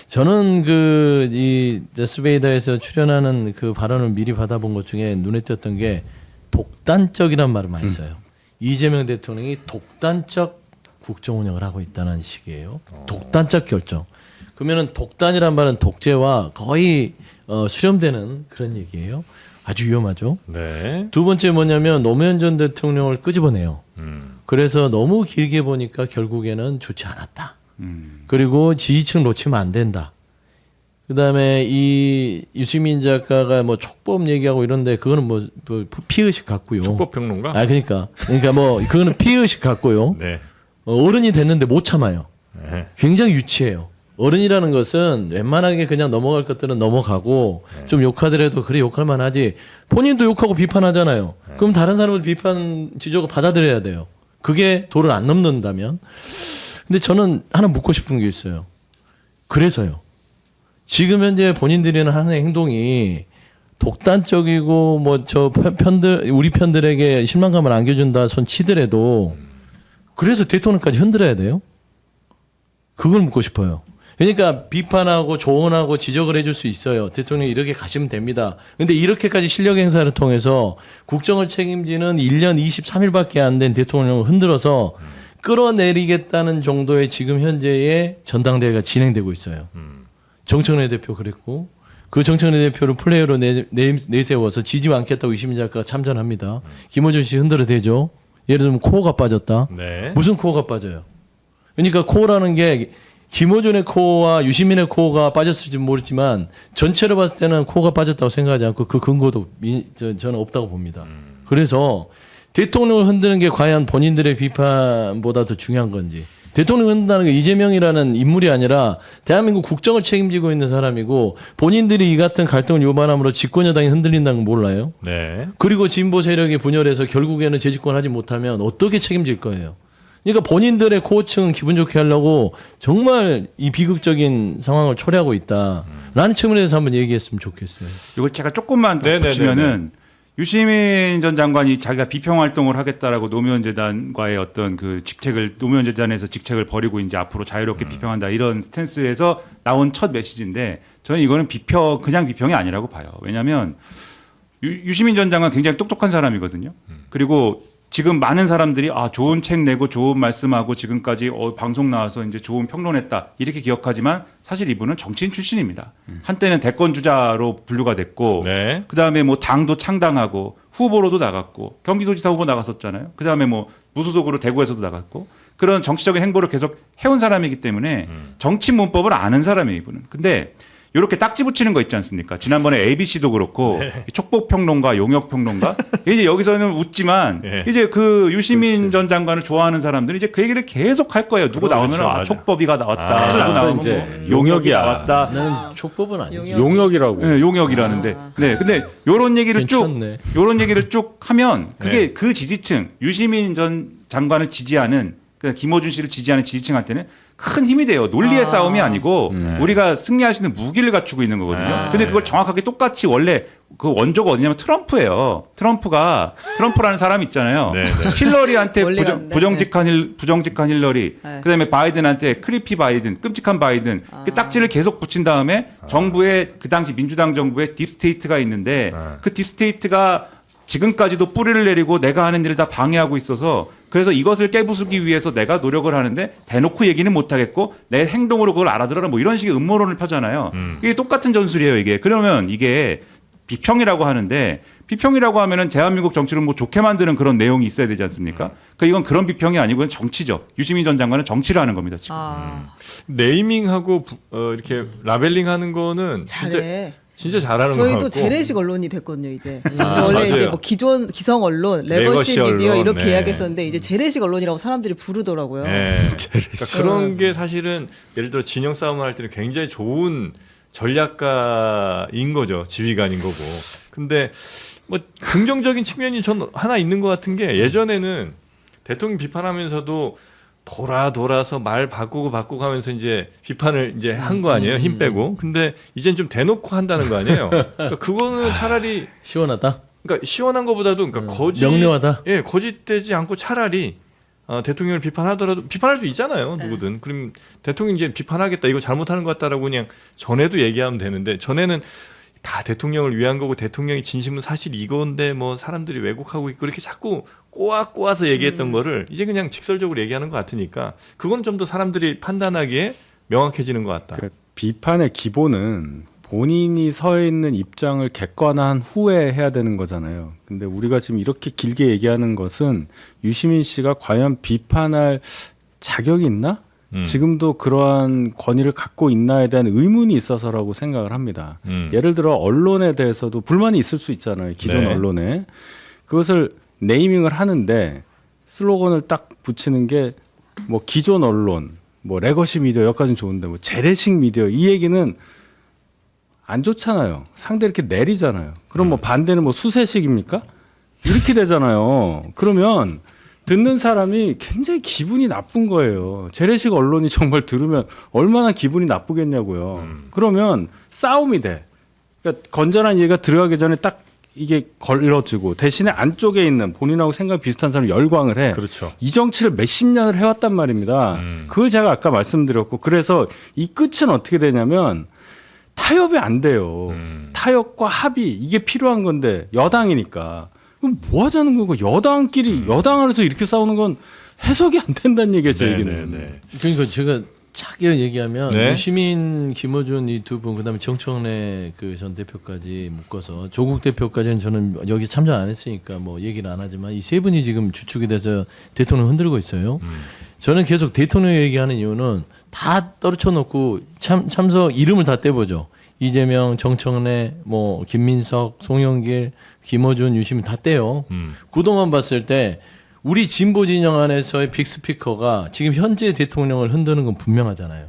저는 그 이 데스베이더에서 출연하는 그 발언을 미리 받아본 것 중에 눈에 띄었던 게 독단적이란 말을 많이 써요. 이재명 대통령이 독단적 국정 운영을 하고 있다는 식이에요. 독단적 결정. 그러면은 독단이란 말은 독재와 거의 수렴되는 그런 얘기예요. 아주 위험하죠. 네. 두 번째 뭐냐면 노무현 전 대통령을 끄집어내요. 그래서 너무 길게 보니까 결국에는 좋지 않았다. 그리고 지지층 놓치면 안 된다. 그다음에 이 유시민 작가가 뭐 촉법 얘기하고 이런데 그거는 뭐 피의식 같고요. 촉법 평론가? 아 그러니까 뭐 그거는 피의식 같고요. 네. 어른이 됐는데 못 참아요. 네. 굉장히 유치해요. 어른이라는 것은 웬만하게 그냥 넘어갈 것들은 넘어가고 좀 욕하더라도 그래 욕할 만하지. 본인도 욕하고 비판하잖아요. 그럼 다른 사람을 비판 지적을 받아들여야 돼요. 그게 도를 안 넘는다면. 근데 저는 하나 묻고 싶은 게 있어요. 그래서요. 지금 현재 본인들이 하는 행동이 독단적이고 뭐 저 편들 우리 편들에게 실망감을 안겨준다 손 치더라도 그래서 대통령까지 흔들어야 돼요? 그걸 묻고 싶어요. 그러니까 비판하고 조언하고 지적을 해줄 수 있어요. 대통령이 이렇게 가시면 됩니다. 근데 이렇게까지 실력 행사를 통해서 국정을 책임지는 1년 23일밖에 안 된 대통령을 흔들어서 끌어내리겠다는 정도의 지금 현재의 전당대회가 진행되고 있어요. 정청래 대표 그랬고 그 정청래 대표를 플레이어로 내세워서 지지 않겠다고 유시민 작가가 참전합니다. 김어준 씨 흔들어 대죠. 예를 들면 코어가 빠졌다. 네. 무슨 코어가 빠져요? 그러니까 코어라는 게 김어준의 코어와 유시민의 코어가 빠졌을지 모르지만 전체로 봤을 때는 코어가 빠졌다고 생각하지 않고 그 근거도 저는 없다고 봅니다. 그래서 대통령을 흔드는 게 과연 본인들의 비판보다 더 중요한 건지. 대통령을 흔든다는 게 이재명이라는 인물이 아니라 대한민국 국정을 책임지고 있는 사람이고 본인들이 이 같은 갈등을 유발함으로 집권 여당이 흔들린다는 건 몰라요. 네. 그리고 진보 세력이 분열해서 결국에는 재집권하지 못하면 어떻게 책임질 거예요. 그러니까 본인들의 코어층은 기분 좋게 하려고 정말 이 비극적인 상황을 초래하고 있다라는 측면에서 한번 얘기했으면 좋겠어요. 이걸 제가 조금만 더 네네네네. 붙이면은 유시민 전 장관이 자기가 비평 활동을 하겠다라고 노무현 재단과의 어떤 그 직책을 노무현 재단에서 직책을 버리고 이제 앞으로 자유롭게 비평한다 이런 스탠스에서 나온 첫 메시지인데 저는 이거는 그냥 비평이 아니라고 봐요. 왜냐하면 유시민 전 장관 굉장히 똑똑한 사람이거든요. 그리고 지금 많은 사람들이 좋은 책 내고 좋은 말씀하고 지금까지 방송 나와서 이제 좋은 평론했다 이렇게 기억하지만 사실 이분은 정치인 출신입니다. 한때는 대권 주자로 분류가 됐고 네. 그다음에 뭐 당도 창당하고 후보로도 나갔고 경기도지사 후보 나갔었잖아요. 그다음에 뭐 무소속으로 대구에서도 나갔고 그런 정치적인 행보를 계속 해온 사람이기 때문에 정치 문법을 아는 사람이에요, 이분은. 근데 이렇게 딱지 붙이는 거 있지 않습니까? 지난번에 ABC도 그렇고 촉법 평론가, 용역 평론가 이제 여기서는 웃지만 네. 이제 그 유시민 전 장관을 좋아하는 사람들이 이제 그 얘기를 계속 할 거예요. 누구 그렇죠, 나오면 맞아. 촉법이가 나왔다. 누구 알았어, 나오면 이제. 뭐 용역이야. 나왔다. 나는 촉법은 아니지. 용역이라고. 네, 용역이라는데. 네, 근데 요런 얘기를 괜찮네. 요런 얘기를 쭉 하면 그게 네. 그 지지층 유시민 전 장관을 지지하는 그러니까 김어준 씨를 지지하는 지지층한테는 큰 힘이 돼요. 논리의 싸움이 아니고 우리가 승리할 수 있는 무기를 갖추고 있는 거거든요. 근데 그걸 정확하게 똑같이 원래 그 원조가 어디냐면 트럼프예요. 트럼프라는 사람이 있잖아요. 네, 네. 힐러리한테 원리가 없네. 부정직한 힐러리, 네. 그다음에 바이든한테 크리피 바이든, 끔찍한 바이든 그 딱지를 계속 붙인 다음에 정부의 그 당시 민주당 정부의 딥스테이트가 있는데 그 딥스테이트가 지금까지도 뿌리를 내리고 내가 하는 일을 다 방해하고 있어서 그래서 이것을 깨부수기 위해서 내가 노력을 하는데 대놓고 얘기는 못하겠고 내 행동으로 그걸 알아들어라 뭐 이런 식의 음모론을 펴잖아요. 이게 똑같은 전술이에요 이게. 그러면 이게 비평이라고 하는데 비평이라고 하면은 대한민국 정치를 뭐 좋게 만드는 그런 내용이 있어야 되지 않습니까? 그러니까 이건 그런 비평이 아니고 정치죠. 유시민 전 장관은 정치를 하는 겁니다 지금. 네이밍하고 이렇게 라벨링하는 거는 잘해. 진짜 잘하는 거 저희도 같고. 재래식 언론이 됐거든요 이제. 아, 원래 맞아요. 이제 뭐 기존 기성 언론, 레거시 레거시 미디어 언론, 이렇게 네. 이야기했었는데 이제 재래식 언론이라고 사람들이 부르더라고요. 네. 그러니까 그런 게 사실은 예를 들어 진영 싸움을 할 때는 굉장히 좋은 전략가인 거죠. 지휘관인 거고. 근데 뭐 긍정적인 측면이 전 하나 있는 것 같은 게 예전에는 대통령 비판하면서도 돌아서 말 바꾸고 하면서 이제 비판을 이제 한 거 아니에요. 힘 빼고. 근데 이젠 좀 대놓고 한다는 거 아니에요. 그러니까 그거는 차라리 시원하다. 그러니까 시원한 것보다도 그러니까 거짓 명료하다. 예, 거짓되지 않고 차라리 대통령을 비판하더라도 비판할 수 있잖아요. 누구든. 그럼 대통령 이제 비판하겠다. 이거 잘못하는 것 같다라고 그냥 전에도 얘기하면 되는데 전에는 다 대통령을 위한 거고 대통령의 진심은 사실 이건데 뭐 사람들이 왜곡하고 있고 이렇게 자꾸 꼬아서 얘기했던 거를 이제 그냥 직설적으로 얘기하는 것 같으니까 그건 좀 더 사람들이 판단하기에 명확해지는 것 같다. 그 비판의 기본은 본인이 서 있는 입장을 객관화한 후에 해야 되는 거잖아요. 근데 우리가 지금 이렇게 길게 얘기하는 것은 유시민 씨가 과연 비판할 자격이 있나? 지금도 그러한 권위를 갖고 있나에 대한 의문이 있어서라고 생각을 합니다. 예를 들어 언론에 대해서도 불만이 있을 수 있잖아요. 기존 네. 언론에. 그것을 네이밍을 하는데 슬로건을 딱 붙이는 게 뭐 기존 언론, 뭐 레거시 미디어 여기까지는 좋은데 뭐 재래식 미디어 이 얘기는 안 좋잖아요. 상대 이렇게 내리잖아요. 그럼 뭐 반대는 뭐 수세식입니까? 이렇게 되잖아요. 그러면 듣는 사람이 굉장히 기분이 나쁜 거예요. 재래식 언론이 정말 들으면 얼마나 기분이 나쁘겠냐고요. 그러면 싸움이 돼. 그러니까 건전한 얘기가 들어가기 전에 딱 이게 걸러지고 대신에 안쪽에 있는 본인하고 생각 비슷한 사람 열광을 해. 그렇죠. 이 정치를 몇십 년을 해왔단 말입니다. 그걸 제가 아까 말씀드렸고 그래서 이 끝은 어떻게 되냐면 타협이 안 돼요. 타협과 합의 이게 필요한 건데 여당이니까 그럼 뭐 하자는 거고 여당끼리 여당 안에서 이렇게 싸우는 건 해석이 안 된다는 얘기죠. 제 얘기는. 네. 그러니까 제가 짧게 얘기하면 네. 유시민, 김어준 이 두 분, 그다음에 정청래 그 전 대표까지 묶어서 조국 대표까지는 저는 여기 참전 안 했으니까 뭐 얘기를 안 하지만 이 세 분이 지금 주축이 돼서 대통령 흔들고 있어요. 저는 계속 대통령 얘기하는 이유는 다 떨쳐 놓고 참석 이름을 다 떼보죠. 이재명, 정청래, 뭐 김민석, 송영길, 김어준, 유시민 다 떼요. 그동안 봤을 때 우리 진보 진영 안에서의 빅스피커가 지금 현재 대통령을 흔드는 건 분명하잖아요.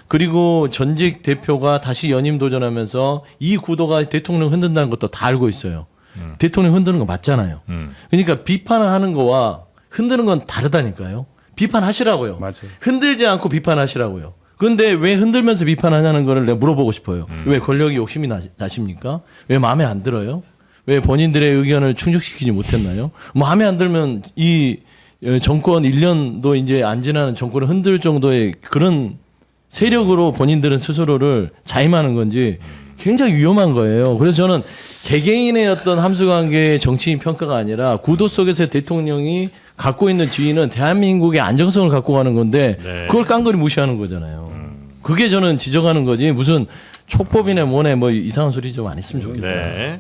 그리고 전직 대표가 다시 연임 도전하면서 이 구도가 대통령 흔든다는 것도 다 알고 있어요. 대통령 흔드는 거 맞잖아요. 그러니까 비판을 하는 거와 흔드는 건 다르다니까요. 비판하시라고요. 맞아요. 흔들지 않고 비판하시라고요. 그런데 왜 흔들면서 비판하냐는 거를 내가 물어보고 싶어요. 왜 권력이 욕심이 나십니까? 왜 마음에 안 들어요? 왜 본인들의 의견을 충족시키지 못했나요? 마음에 안 들면 이 정권 1년도 이제 안 지나는 정권을 흔들 정도의 그런 세력으로 본인들은 스스로를 자임하는 건지 굉장히 위험한 거예요. 그래서 저는 개개인의 어떤 함수관계의 정치인 평가가 아니라 구도 속에서 대통령이 갖고 있는 지위는 대한민국의 안정성을 갖고 가는 건데 네. 그걸 깡그리 무시하는 거잖아요. 그게 저는 지적하는 거지 무슨 촉법이네 뭐네 뭐 이상한 소리 좀 안 했으면 좋겠다. 네.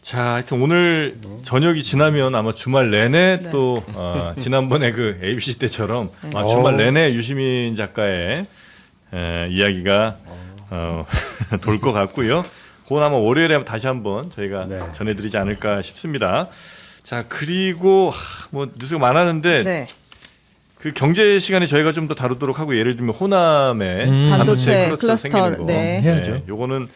자, 하여튼 오늘 저녁이 지나면 아마 주말 내내 네. 또 지난번에 그 ABC 때처럼 주말 내내 유시민 작가의 이야기가 돌 것 같고요. 그건 아마 월요일에 다시 한번 저희가 전해드리지 않을까 싶습니다. 자, 그리고 뭐 뉴스가 많았는데 네. 그 경제 시간에 저희가 좀 더 다루도록 하고 예를 들면 호남의 반도체 클러스터 생기는 거. 네. 해야죠. 요거는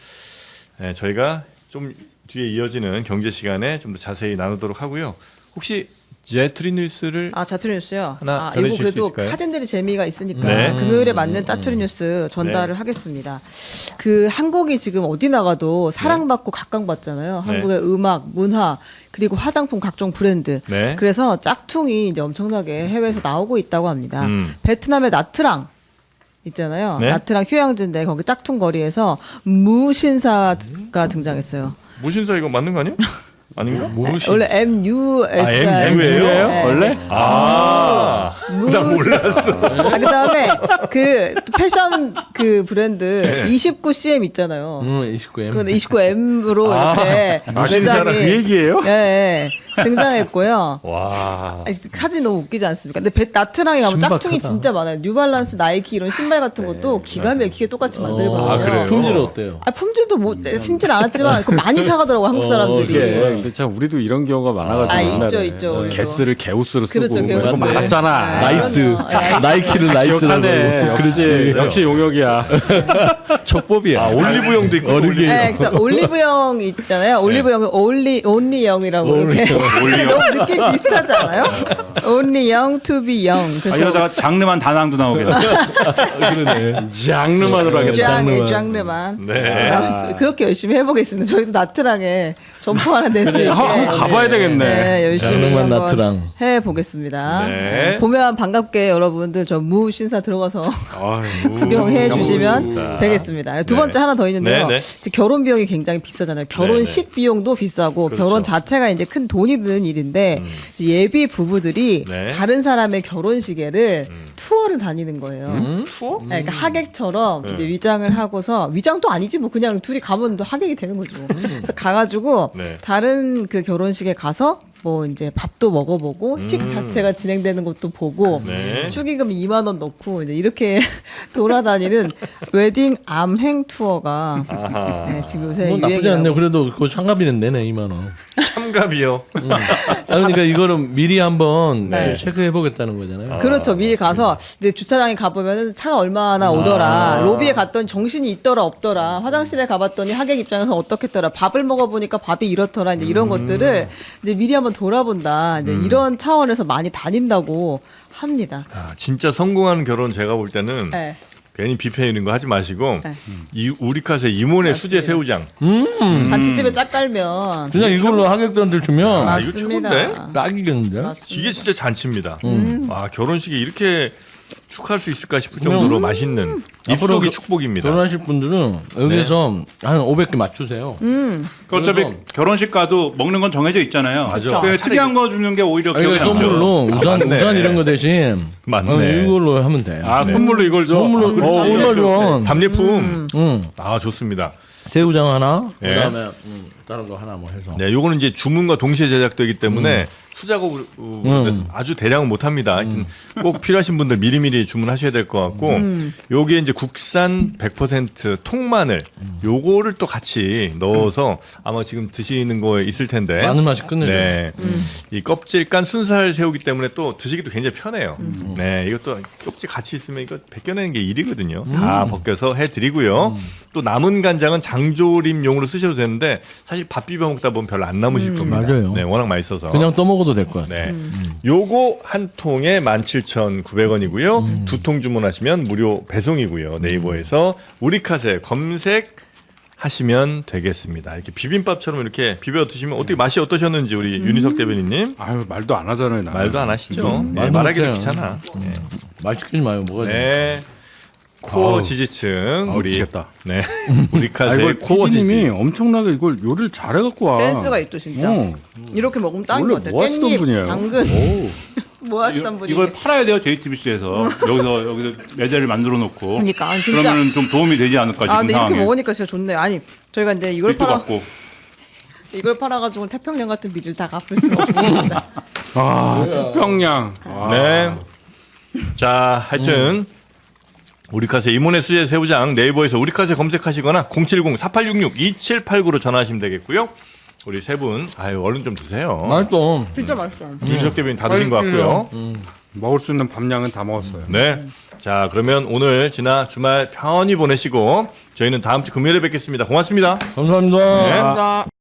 저희가 좀 뒤에 이어지는 경제 시간에 좀 더 자세히 나누도록 하고요. 혹시 제트리 뉴스를 짜투리 뉴스요. 하나 이거 전해주실 수 그래도 있을까요? 사진들이 재미가 있으니까 네. 금요일에 맞는 짜투리 뉴스 전달을 하겠습니다. 그 한국이 지금 어디 나가도 사랑받고 각광받잖아요. 한국의 음악, 문화 그리고 화장품 각종 브랜드. 네. 그래서 짝퉁이 이제 엄청나게 해외에서 나오고 있다고 합니다. 베트남의 나트랑 있잖아요. 네. 나트랑 휴양지인데 거기 짝퉁 거리에서 무신사가 등장했어요. 무신사 이거 맞는 거 아니에요? 아닌가? 원래 MUSI. MU예요? 네. 원래? 나 몰랐어. 그다음에 그 패션 그 브랜드 29CM 있잖아요. 29M. 그건 29M으로 이렇게 무신사라 그 얘기예요? 예, 등장했고요. 와. 사진 너무 웃기지 않습니까? 근데 나트랑에 가면 신박하다. 짝퉁이 진짜 많아요. 뉴발란스, 나이키 이런 신발 같은 것도 기가 막히게 똑같이 만들거든요. 그래요? 품질 어때요? 품질도 뭐 신질 않았지만 그거 많이 사가더라고 한국 사람들이. 근데 참 우리도 이런 경우가 많아가지고 있죠, 옛날에 있죠. 우리도. 게스를 게우스로 쓰고 그렇죠, 뭐 게우스. 이런 거 많았잖아. 네. 나이스. 그럼요. 예. 나이키를 나이스라고. 기억하네. 역시 용역이야. 촉법이야. 올리브영도 있고 어르게. 네, 그래서 올리브영 있잖아요. 올리브영은 온리영이라고 이렇게 너무 느낌 비슷하지 않아요? Only young to be young. 아, 이러다가 장르만 다낭도 나오겠네. 그러네. 장르만으로 하겠다. 장르만. 네. 그렇게 열심히 해보겠습니다. 저희도 나트랑에 점포 하나 낼 수 있게. 한번 가봐야 되겠네. 네, 열심히 장르만 한번 나트랑. 해보겠습니다. 네. 보면 반갑게 여러분들 저 무신사 들어가서 아유, 구경해 주시면 감사합니다. 되겠습니다. 두 번째 네. 하나 더 있는데요. 네, 네. 지금 결혼 비용이 굉장히 비싸잖아요. 결혼식 비용도 비싸고 그렇죠. 결혼 자체가 이제 큰 돈이 드는 일인데 이제 예비 부부들이 네. 다른 사람의 결혼식에를 투어를 다니는 거예요. 투어? 네, 그러니까 하객처럼 이제 위장을 하고서 위장도 아니지 뭐 그냥 둘이 가면 또 하객이 되는 거죠. 그래서 가가지고 네. 다른 그 결혼식에 가서 뭐 이제 밥도 먹어보고 식 자체가 진행되는 것도 보고 네. 축의금 2만 원 넣고 이제 이렇게 돌아다니는 웨딩 암행 투어가 아하. 네, 지금 요새 뭐 나쁘지 유행이라고. 않네요. 그래도 그거 참가비는 내네 2만 원. 참갑이요. 그러니까 이거는 미리 한번 네. 체크해 보겠다는 거잖아요. 그렇죠. 미리 가서 근데 주차장에 가보면은 차가 얼마나 오더라. 로비에 갔더니 정신이 있더라 없더라. 화장실에 가봤더니 하객 입장에서 어떻겠더라. 밥을 먹어보니까 밥이 이렇더라. 이제 이런 것들을 이제 미리 한번 돌아본다. 이제 이런 차원에서 많이 다닌다고 합니다. 아, 진짜 성공한 결혼 제가 볼 때는 네. 괜히 뷔페 이런 거 하지 마시고 네. 이 우리 카세 이모네 수제 새우장. 잔치집에 짝 깔면 그냥 이걸로 하객들한테 주면 아, 이거 맞습니다. 최고인데? 딱이겠는데? 이게 진짜 잔치입니다. 아, 결혼식에 이렇게 축하할 수 있을까 싶을 정도로 맛있는 앞으로 입속이 축복입니다. 결혼하실 분들은 여기서 한 500개 맞추세요. 그 어차피 그래서- 결혼식 가도 먹는 건 정해져 있잖아요. 맞아. 그 특이한 거 주는 게 오히려 기억에 그러니까 남죠. 선물로 우산, 맞네. 우산 이런 거 대신 맞네. 이걸로 하면 돼. 아 선물로 이걸 줘. 선물로 그렇지. 얼마 좋아. 답례품. 응. 아, 좋습니다. 새우장 하나, 예. 그다음에 다른 거 하나 뭐 해서. 네, 요거는 이제 주문과 동시에 제작되기 때문에 수작업으로 아주 대량은 못 합니다. 하여튼 꼭 필요하신 분들 미리미리 주문하셔야 될 것 같고 요게 이제 국산 100% 통마늘 요거를 또 같이 넣어서 아마 지금 드시는 거에 있을 텐데 마늘 맛이 끝내죠. 네. 이 껍질 깐 순살 새우기 때문에 또 드시기도 굉장히 편해요. 네, 이것도 껍질 같이 있으면 이거 벗겨내는 게 일이거든요. 다 벗겨서 해드리고요. 또 남은 간장은 장조림용으로 쓰셔도 되는데 사실 밥 비벼 먹다 보면 별로 안 남으실 겁니다. 맞아요. 네, 워낙 맛있어서. 그냥 떠먹어도 될 것 같아. 네. 요거 한 통에 17,900원이고요. 두 통 주문하시면 무료 배송이고요. 네이버에서 우리카세 검색하시면 되겠습니다. 이렇게 비빔밥처럼 이렇게 비벼 드시면 어떻게 맛이 어떠셨는지 우리 윤희석 대변인님 아유 말도 안 하잖아요. 나는. 말도 안 하시죠. 네, 말도 말하기도 못해요. 귀찮아. 네. 말 시키지 마요. 뭐가 돼. 네. 코어 아우. 지지층 아우, 우리 미치겠다. 네. 아, 우리카세 이걸 코어 PD님이 지지. 엄청나게 이걸 요리를 잘해갖고 와. 센스가 있죠 진짜. 어. 이렇게 먹으면 딱인 원래 것 같아. 뭐 하시던 깻잎, 분이에요? 당근 오. 뭐 하시던 분이. 이걸 팔아야 돼요 JTBC에서 여기서 매장을 만들어 놓고. 그러니까 진짜. 그러면 좀 도움이 되지 않을까 지금 아 근데 이렇게 상황에. 먹으니까 진짜 좋네. 아니 저희가 이제 이걸 빚도 팔아 갚고. 이걸 팔아가지고 태평양 같은 빚을 다 갚을 수는 없습니다. 아 태평양. 아. 네. 자, 하여튼 우리카세 이모네 수제 새우장 네이버에서 우리카세 검색하시거나 070-4866-2789로 전화하시면 되겠고요. 우리 세 분, 아유 얼른 좀 드세요. 맛있어. 진짜 맛있어. 윤석 대변인 다 드신 것 같고요. 먹을 수 있는 밥량은 다 먹었어요. 네. 자, 그러면 오늘 지나 주말 편히 보내시고 저희는 다음 주 금요일에 뵙겠습니다. 고맙습니다. 감사합니다. 네. 감사합니다.